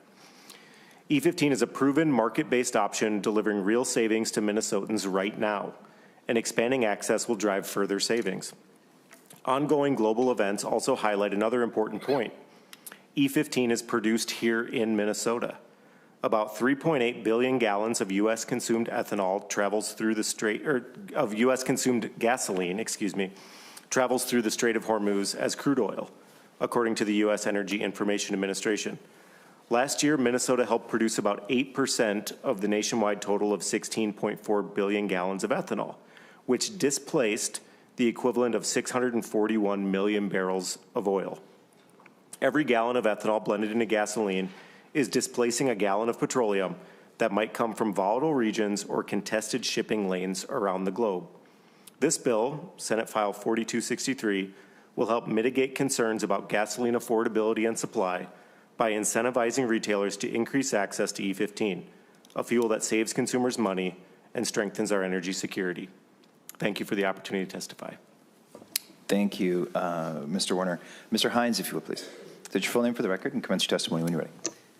E15 is a proven market-based option delivering real savings to Minnesotans right now, and expanding access will drive further savings. Ongoing global events also highlight another important point. E15 is produced here in Minnesota. About 3.8 billion gallons of U.S. consumed ethanol travels through the Strait, of U.S. consumed gasoline, travels through the Strait of Hormuz as crude oil, according to the U.S. Energy Information Administration. Last year, Minnesota helped produce about 8% of the nationwide total of 16.4 billion gallons of ethanol, which displaced the equivalent of 641 million barrels of oil. Every gallon of ethanol blended into gasoline is displacing a gallon of petroleum that might come from volatile regions or contested shipping lanes around the globe. This bill, Senate File 4263, will help mitigate concerns about gasoline affordability and supply by incentivizing retailers to increase access to E15, a fuel that saves consumers money and strengthens our energy security. Thank you for the opportunity to testify. Thank you, Mr. Werner. Mr. Hines, if you would, please. State your full name for the record and commence your testimony when you're ready.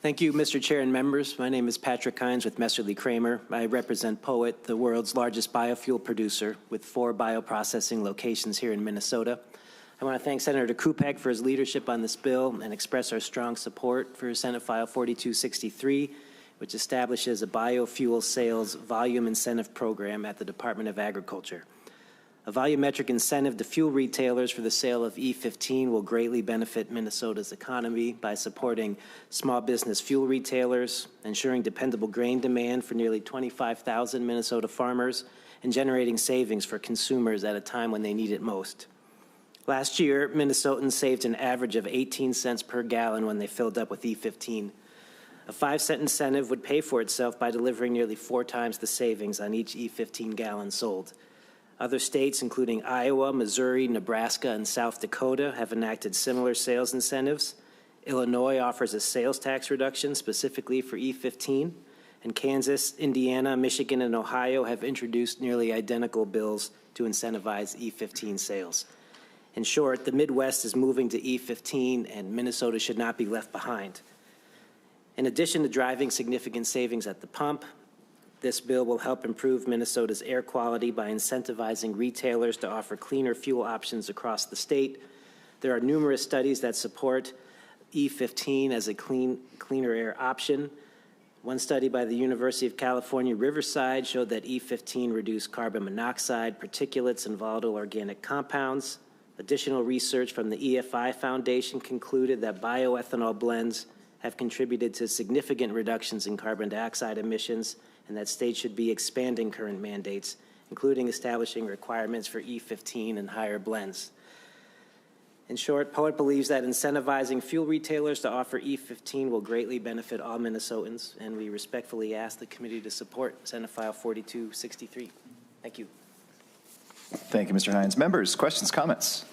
Thank you, Mr. Chair and members. My name is Patrick Hines with Messerly Kramer. I represent Poet, the world's largest biofuel producer with 4 bioprocessing locations here in Minnesota. I want to thank Senator Kupec for his leadership on this bill and express our strong support for Senate File 4263, which establishes a biofuel sales volume incentive program at the Department of Agriculture. A volumetric incentive to fuel retailers for the sale of E15 will greatly benefit Minnesota's economy by supporting small business fuel retailers, ensuring dependable grain demand for nearly 25,000 Minnesota farmers, and generating savings for consumers at a time when they need it most. Last year, Minnesotans saved an average of 18 cents per gallon when they filled up with E15. A 5-cent incentive would pay for itself by delivering nearly 4 times the savings on each E15 gallon sold. Other states, including Iowa, Missouri, Nebraska, and South Dakota, have enacted similar sales incentives. Illinois offers a sales tax reduction specifically for E15, and Kansas, Indiana, Michigan, and Ohio have introduced nearly identical bills to incentivize E15 sales. In short, the Midwest is moving to E15, and Minnesota should not be left behind. In addition to driving significant savings at the pump, this bill will help improve Minnesota's air quality by incentivizing retailers to offer cleaner fuel options across the state. There are numerous studies that support E15 as a cleaner air option. One study by the University of California, Riverside showed that E15 reduced carbon monoxide, particulates, and volatile organic compounds. Additional research from the EFI Foundation concluded that bioethanol blends have contributed to significant reductions in carbon dioxide emissions, and that states should be expanding current mandates, including establishing requirements for E15 and higher blends. In short, Poet believes that incentivizing fuel retailers to offer E15 will greatly benefit all Minnesotans, and we respectfully ask the committee to support Senate File 4263. Thank you. Thank you, Mr. Hines. Members, questions, comments,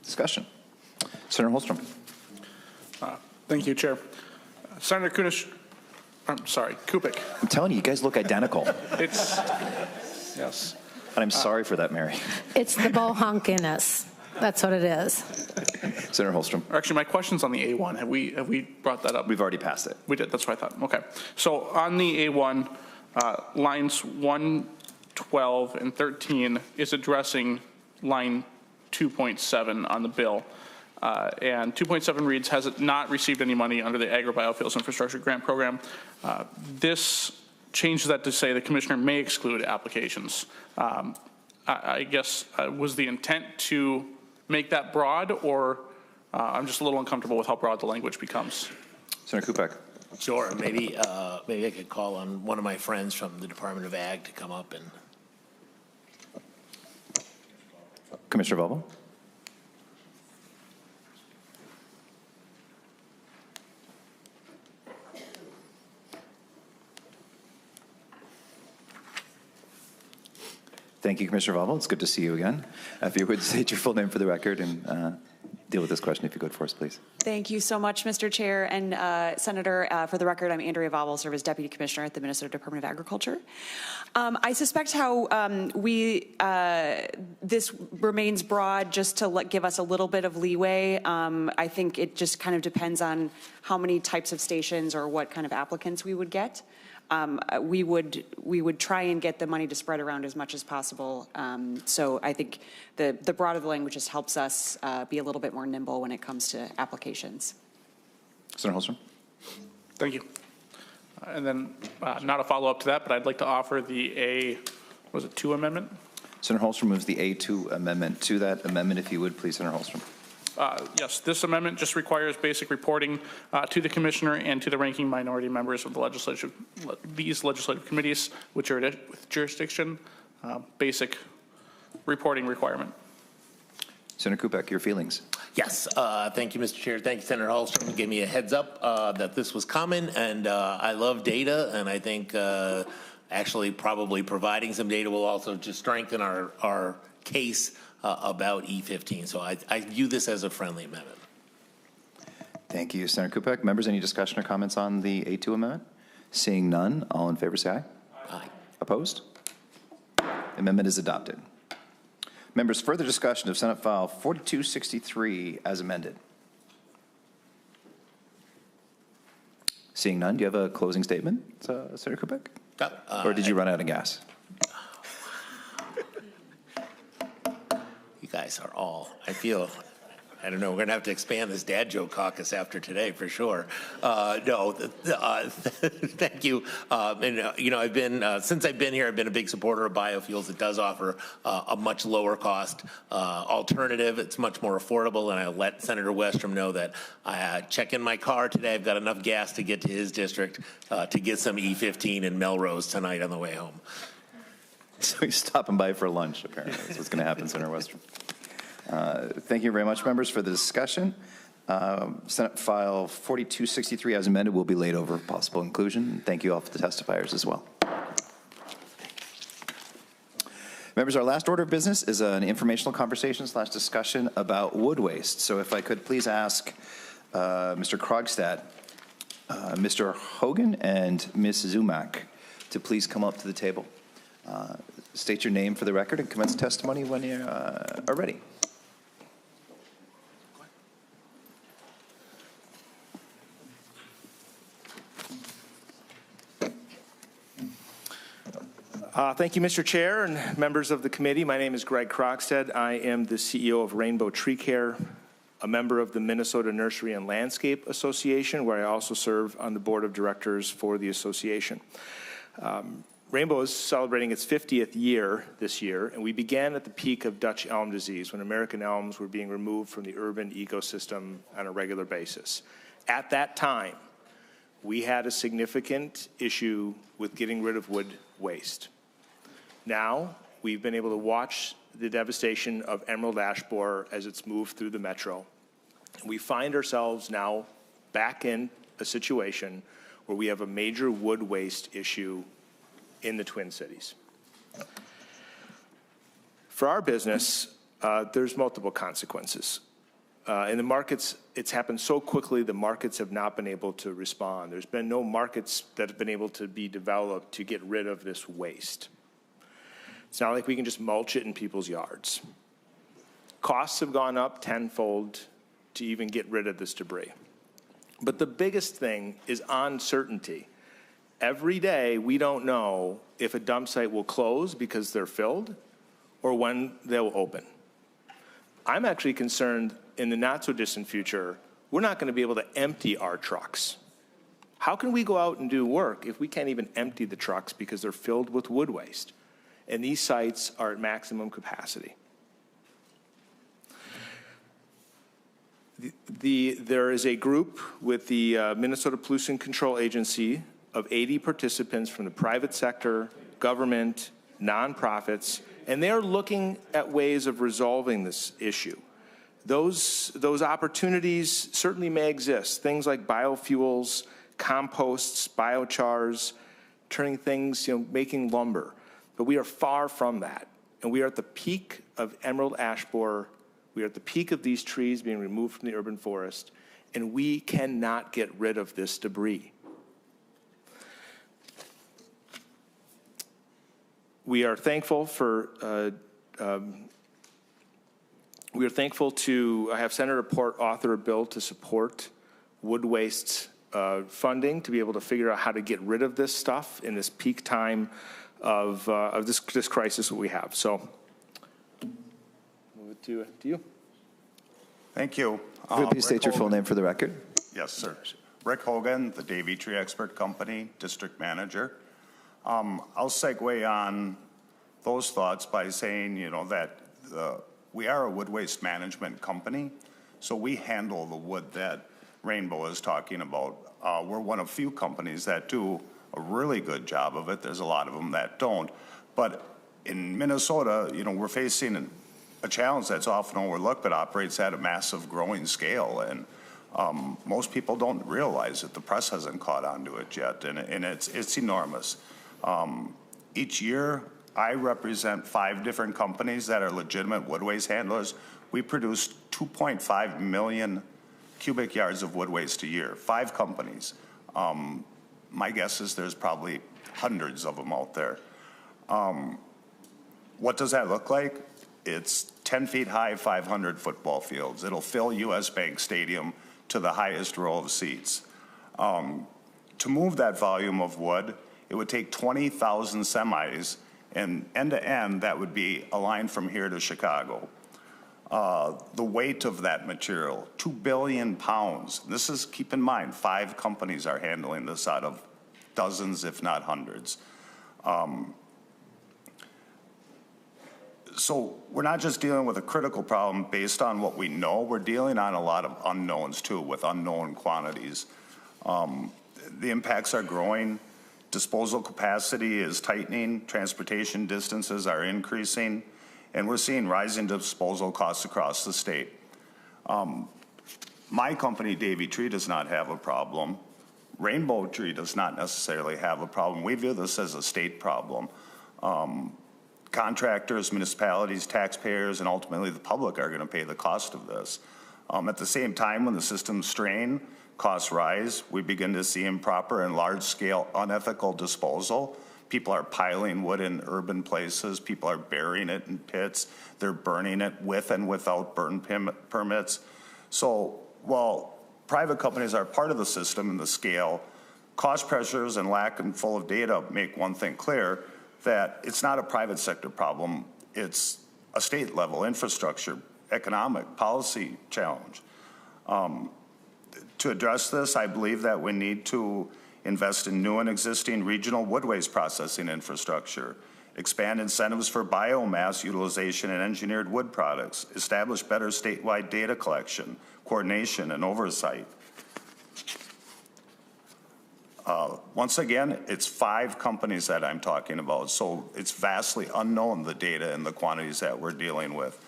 discussion. Senator Holstrom. Thank you, Chair. Senator Kunesh, I'm sorry, Kupec. I'm telling you, you guys look identical. It's, yes. And I'm sorry for that, Mary. It's the bohunk in us. That's what it is. Senator Holstrom. Actually, my question's on the A1. Have we brought that up? We've already passed it. We did. That's what I thought. Okay. So on the A1, lines 1, 12, and 13 is addressing line 2.7 on the bill. And 2.7 reads, has it not received any money under the Agri-Biofuels Infrastructure Grant Program? This changes that to say the commissioner may exclude applications. I guess, was the intent to make that broad, or I'm just a little uncomfortable with how broad the language becomes. Senator Kupec. Sure, maybe I could call on one of my friends from the Department of Ag to come up and. Commissioner Vogel. Thank you, Commissioner Vogel. It's good to see you again. If you would state your full name for the record and deal with this question, if you could, for us, please. Thank you so much, Mr. Chair and Senator. For the record, I'm Andrea Vogel, serve as Deputy Commissioner at the Minnesota Department of Agriculture. I suspect how this remains broad just to give us a little bit of leeway. I think it just kind of depends on how many types of stations or what kind of applicants we would get. We would try and get the money to spread around as much as possible. So I think the broader the language just helps us be a little bit more nimble when it comes to applications. Senator Holstrom. Thank you. And then not a follow-up to that, but I'd like to offer the A2 amendment? Senator Holstrom moves the A2 amendment. To that amendment, if you would, please, Senator Holstrom. Yes, this amendment just requires basic reporting to the commissioner and to the ranking minority members of the these legislative committees, which are with jurisdiction, basic reporting requirement. Senator Kupec, your feelings. Yes, thank you, Mr. Chair. Thank you, Senator Holstrom, for giving me a heads up that this was coming, and I love data, and I think actually probably providing some data will also just strengthen our case about E15. So I view this as a friendly amendment. Thank you, Senator Kupec. Members, any discussion or comments on the A2 amendment? Seeing none, all in favor say aye. Aye. Opposed? Amendment is adopted. Members, further discussion of Senate File 4263 as amended. Seeing none, do you have a closing statement, Senator Kupec? Or did you run out of gas? You guys are all, I feel I don't know, we're going to have to expand this dad joke caucus after today for sure. Thank you. I've been, since I've been here, I've been a big supporter of biofuels. It does offer a much lower cost alternative. It's much more affordable, and I'll let Senator Westrom know that I check in my car today. I've got enough gas to get to his district to get some E15 in Melrose tonight on the way home. So he's stopping by for lunch, apparently. That's what's going to happen, Senator Westrom. Thank you very much, members, for the discussion. Senate File 4263 as amended will be laid over for possible inclusion. Thank you all for the testifiers as well. Members, our last order of business is an informational conversation / discussion about wood waste. So if I could please ask Mr. Krogstad, Mr. Hogan, and Ms. Zumak to please come up to the table. State your name for the record and commence testimony when you are ready. Thank you, Mr. Chair and members of the committee. My name is Greg Krogstad. I am the CEO of Rainbow Tree Care, a member of the Minnesota Nursery and Landscape Association, where I also serve on the board of directors for the association. Rainbow is celebrating its 50th year this year, and we began at the peak of Dutch elm disease when American elms were being removed from the urban ecosystem on a regular basis. At that time, we had a significant issue with getting rid of wood waste. Now, we've been able to watch the devastation of emerald ash borer as it's moved through the metro. We find ourselves now back in a situation where we have a major wood waste issue in the Twin Cities. For our business, there's multiple consequences. In the markets, it's happened so quickly, the markets have not been able to respond. There's been no markets that have been able to be developed to get rid of this waste. It's not like we can just mulch it in people's yards. Costs have gone up tenfold to even get rid of this debris. But the biggest thing is uncertainty. Every day, we don't know if a dump site will close because they're filled or when they'll open. I'm actually concerned in the not so distant future, we're not going to be able to empty our trucks. How can we go out and do work if we can't even empty the trucks because they're filled with wood waste? And these sites are at maximum capacity. There is a group with the Minnesota Pollution Control Agency of 80 participants from the private sector, government, nonprofits, and they're looking at ways of resolving this issue. Those opportunities certainly may exist, things like biofuels, composts, biochars, turning things, making lumber. But we are far from that, and we are at the peak of emerald ash borer. We are at the peak of these trees being removed from the urban forest, and we cannot get rid of this debris. We are thankful to have Senator Port author a bill to support wood waste funding to be able to figure out how to get rid of this stuff in this peak time of this crisis that we have. So, move it to you. Thank you. Please state your full name for the record. Yes, sir. Rick Hogan, the Davey Tree Expert Company, District Manager. I'll segue on those thoughts by saying, that we are a wood waste management company, so we handle the wood that Rainbow is talking about. We're one of few companies that do a really good job of it. There's a lot of them that don't. But in Minnesota, we're facing a challenge that's often overlooked but operates at a massive growing scale. And most people don't realize it. The press hasn't caught on to it yet, and it's enormous. Each year, I represent 5 different companies that are legitimate wood waste handlers. We produce 2.5 million cubic yards of wood waste a year, 5 companies. My guess is there's probably hundreds of them out there. What does that look like? It's 10 feet high, 500 football fields. It'll fill US Bank Stadium to the highest row of seats. To move that volume of wood, it would take 20,000 semis, and end to end, that would be a line from here to Chicago. the weight of that material, 2 billion pounds. This is, keep in mind, 5 companies are handling this out of dozens, if not hundreds. So we're not just dealing with a critical problem based on what we know, we're dealing on a lot of unknowns too, with unknown quantities. The impacts are growing, disposal capacity is tightening, transportation distances are increasing, and we're seeing rising disposal costs across the state. My company, Davy Tree, does not have a problem. Rainbow Tree does not necessarily have a problem. We view this as a state problem. Contractors, municipalities, taxpayers, and ultimately the public are going to pay the cost of this. At the same time, when the systems strain, costs rise, we begin to see improper and large-scale unethical disposal. People are piling wood in urban places. People are burying it in pits. They're burning it with and without burn permits. So while private companies are part of the system and the scale, cost pressures and lack and full of data make one thing clear, that it's not a private sector problem, it's a state level infrastructure, economic, policy challenge. To address this, I believe that we need to invest in new and existing regional wood waste processing infrastructure, expand incentives for biomass utilization and engineered wood products, establish better statewide data collection, coordination, and oversight. Once again, it's 5 companies that I'm talking about, so it's vastly unknown, the data and the quantities that we're dealing with.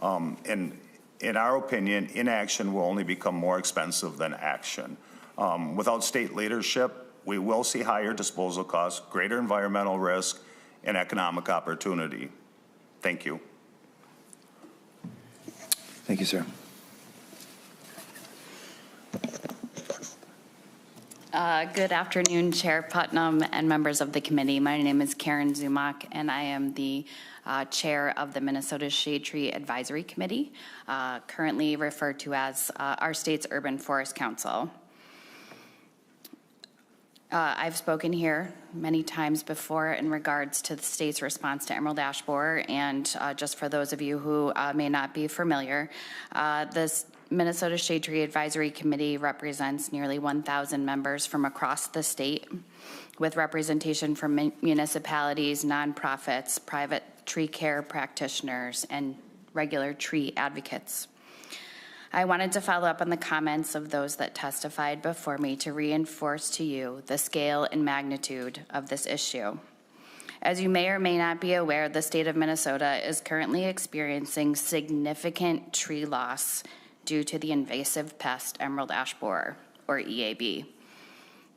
And in our opinion, inaction will only become more expensive than action. Without state leadership, we will see higher disposal costs, greater environmental risk, and economic opportunity. Thank you. Thank you, sir. Good afternoon, Chair Putnam and members of the committee. My name is Karen Zumak, and I am the chair of the Minnesota Shade Tree Advisory Committee, currently referred to as our state's Urban Forest Council. I've spoken here many times before in regards to the state's response to emerald ash borer, and just for those of you who may not be familiar, this Minnesota Shade Tree Advisory Committee represents nearly 1,000 members from across the state, with representation from municipalities, nonprofits, private tree care practitioners, and regular tree advocates. I wanted to follow up on the comments of those that testified before me to reinforce to you the scale and magnitude of this issue. As you may or may not be aware, the state of Minnesota is currently experiencing significant tree loss due to the invasive pest emerald ash borer, or EAB.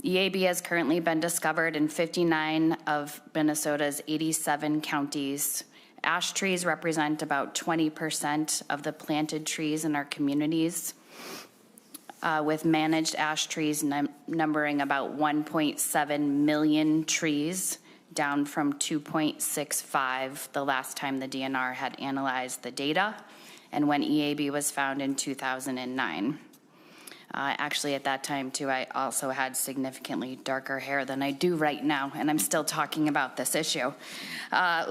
EAB has currently been discovered in 59 of Minnesota's 87 counties. Ash trees represent about 20% of the planted trees in our communities, with managed ash trees numbering about 1.7 million trees, down from 2.65 the last time the DNR had analyzed the data, and when EAB was found in 2009. Actually, at that time, too, I also had significantly darker hair than I do right now, and I'm still talking about this issue.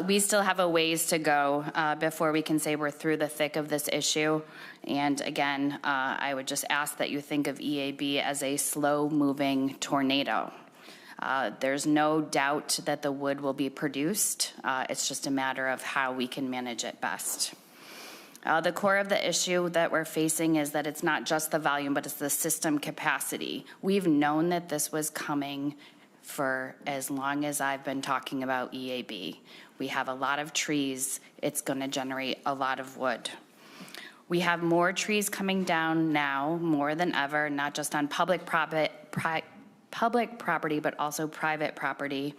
We still have a ways to go before we can say we're through the thick of this issue. And again, I would just ask that you think of EAB as a slow-moving tornado. There's no doubt that the wood will be produced. It's just a matter of how we can manage it best. The core of the issue that we're facing is that it's not just the volume, but it's the system capacity. We've known that this was coming for as long as I've been talking about EAB. We have a lot of trees. It's going to generate a lot of wood. We have more trees coming down now, more than ever, not just on public property, but also private property.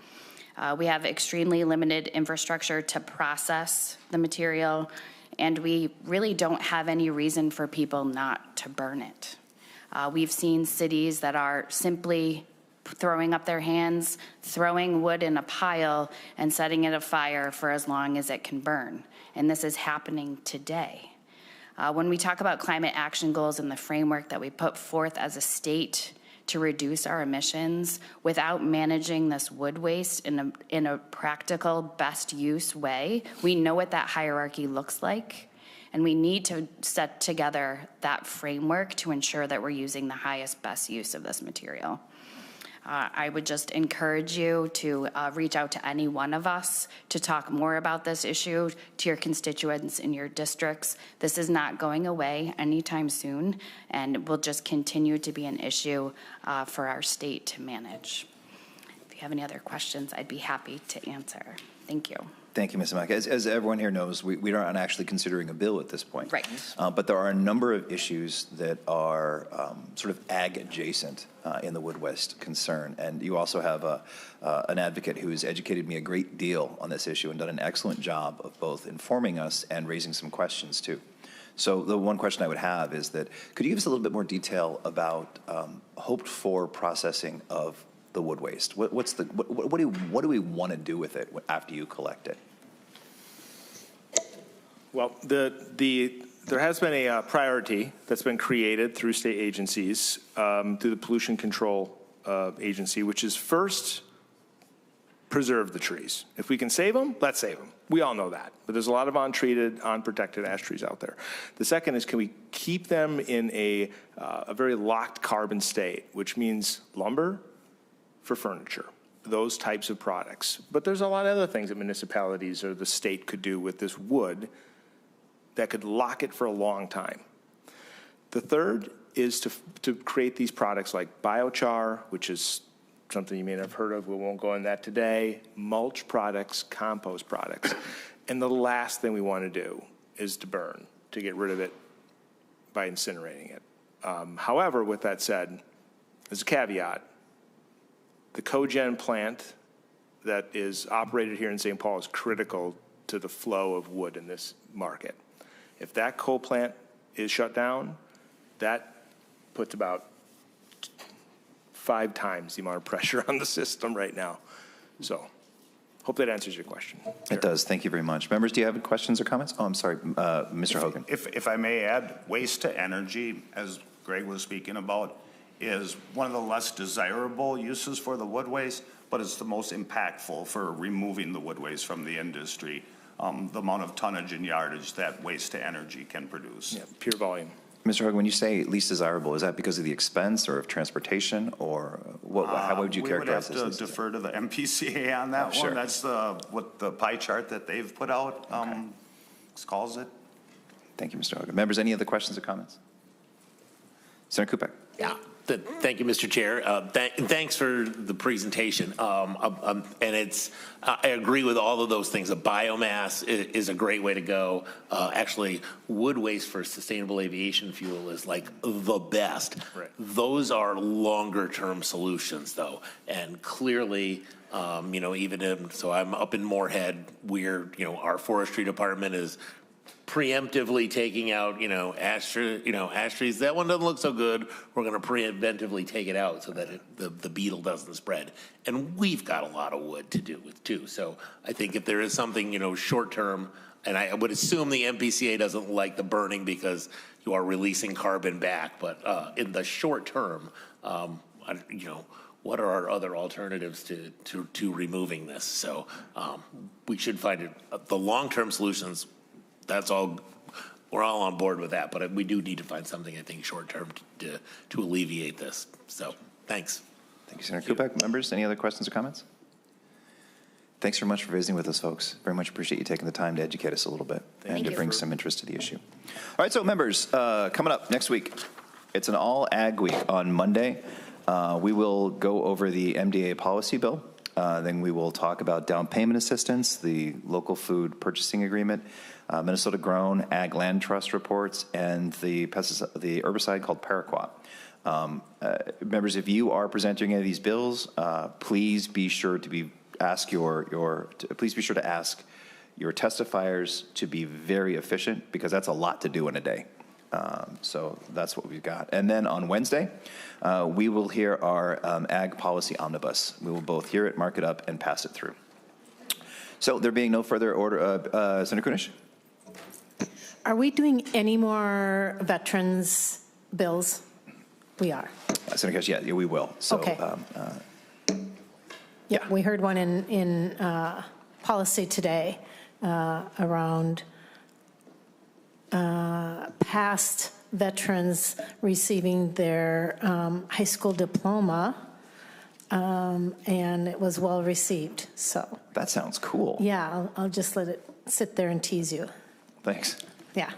We have extremely limited infrastructure to process the material, and we really don't have any reason for people not to burn it. We've seen cities that are simply throwing up their hands, throwing wood in a pile, and setting it afire for as long as it can burn. And this is happening today. When we talk about climate action goals and the framework that we put forth as a state to reduce our emissions without managing this wood waste in a practical, best use way, we know what that hierarchy looks like. And we need to set together that framework to ensure that we're using the highest, best use of this material. I would just encourage you to reach out to any one of us to talk more about this issue to your constituents in your districts. This is not going away anytime soon, and will just continue to be an issue for our state to manage. If you have any other questions, I'd be happy to answer. Thank you. Thank you, Ms. Mack. As everyone here knows, we aren't actually considering a bill at this point. Right. But there are a number of issues that are sort of ag adjacent in the Wood West concern. And you also have an advocate who has educated me a great deal on this issue and done an excellent job of both informing us and raising some questions too. So the one question I would have is that, could you give us a little bit more detail about hoped for processing of the wood waste? What do we want to do with it after you collect it? Well, there has been a priority that's been created through state agencies, through the Pollution Control Agency, which is first, preserve the trees. If we can save them, let's save them. We all know that. But there's a lot of untreated, unprotected ash trees out there. The second is, can we keep them in a very locked carbon state, which means lumber for furniture, those types of products. But there's a lot of other things that municipalities or the state could do with this wood that could lock it for a long time. The third is to create these products like biochar, which is something you may not have heard of. We won't go into that today. Mulch products, compost products. And the last thing we want to do is to burn, to get rid of it by incinerating it. However, with that said, there's a caveat. The cogen plant that is operated here in St. Paul is critical to the flow of wood in this market. If that coal plant is shut down, that puts about 5 times the amount of pressure on the system right now. So, hope that answers your question. It does. Thank you very much. Members, do you have questions or comments? Oh, I'm sorry, Mr. Hogan. If I may add, waste to energy, as Greg was speaking about, is one of the less desirable uses for the wood waste, but it's the most impactful for removing the wood waste from the industry. The amount of tonnage and yardage that waste to energy can produce. Yeah, pure volume. Mr. Hogan, when you say least desirable, is that because of the expense or of transportation, or how would you characterize this? We would have to defer to the MPCA on that one. Sure. That's what the pie chart that they've put out calls it. Thank you, Mr. Hogan. Members, any other questions or comments? Senator Kupec. Yeah. Thank you, Mr. Chair. Thanks for the presentation. And I agree with all of those things. The biomass is a great way to go. Actually, wood waste for sustainable aviation fuel is like the best. Right. Those are longer-term solutions, though. And clearly, so I'm up in Moorhead. Our forestry department is preemptively taking out, ash trees. That one doesn't look so good. We're going to preemptively take it out so that the beetle doesn't spread. And we've got a lot of wood to do with too. So I think if there is something, short term, and I would assume the MPCA doesn't like the burning because you are releasing carbon back. But in the short term, what are our other alternatives to removing this? So we should find the long-term solutions. That's all. We're all on board with that, but we do need to find something, I think, short-term to alleviate this. So, thanks. Thank you, Senator Kupec. Members, any other questions or comments? Thanks very much for visiting with us, folks. Very much appreciate you taking the time to educate us a little bit and to bring some interest to the issue. All right, so members, coming up next week, it's an all-ag week on Monday. We will go over the MDA policy bill. Then we will talk about down payment assistance, the local food purchasing agreement, Minnesota Grown Ag Land Trust reports, and the herbicide called Paraquat. Members, if you are presenting any of these bills, please be sure to ask your testifiers to be very efficient, because that's a lot to do in a day. So that's what we've got. And then on Wednesday, we will hear our ag policy omnibus. We will both hear it, mark it up, and pass it through. So there being no further order, Senator Kunesh? Are we doing any more veterans bills? We are. Senator Kunesh, yeah, we will. So, okay. Yeah, we heard one in policy today around past veterans receiving their high school diploma, and it was well received. So That sounds cool. yeah, I'll just let it sit there and tease you. Thanks. Yeah.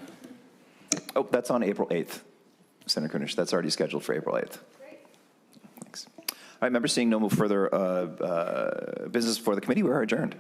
Oh, that's on April 8th, Senator Kunesh. That's already scheduled for April 8th. Thanks. All right, members, seeing no further business before the committee, we are adjourned.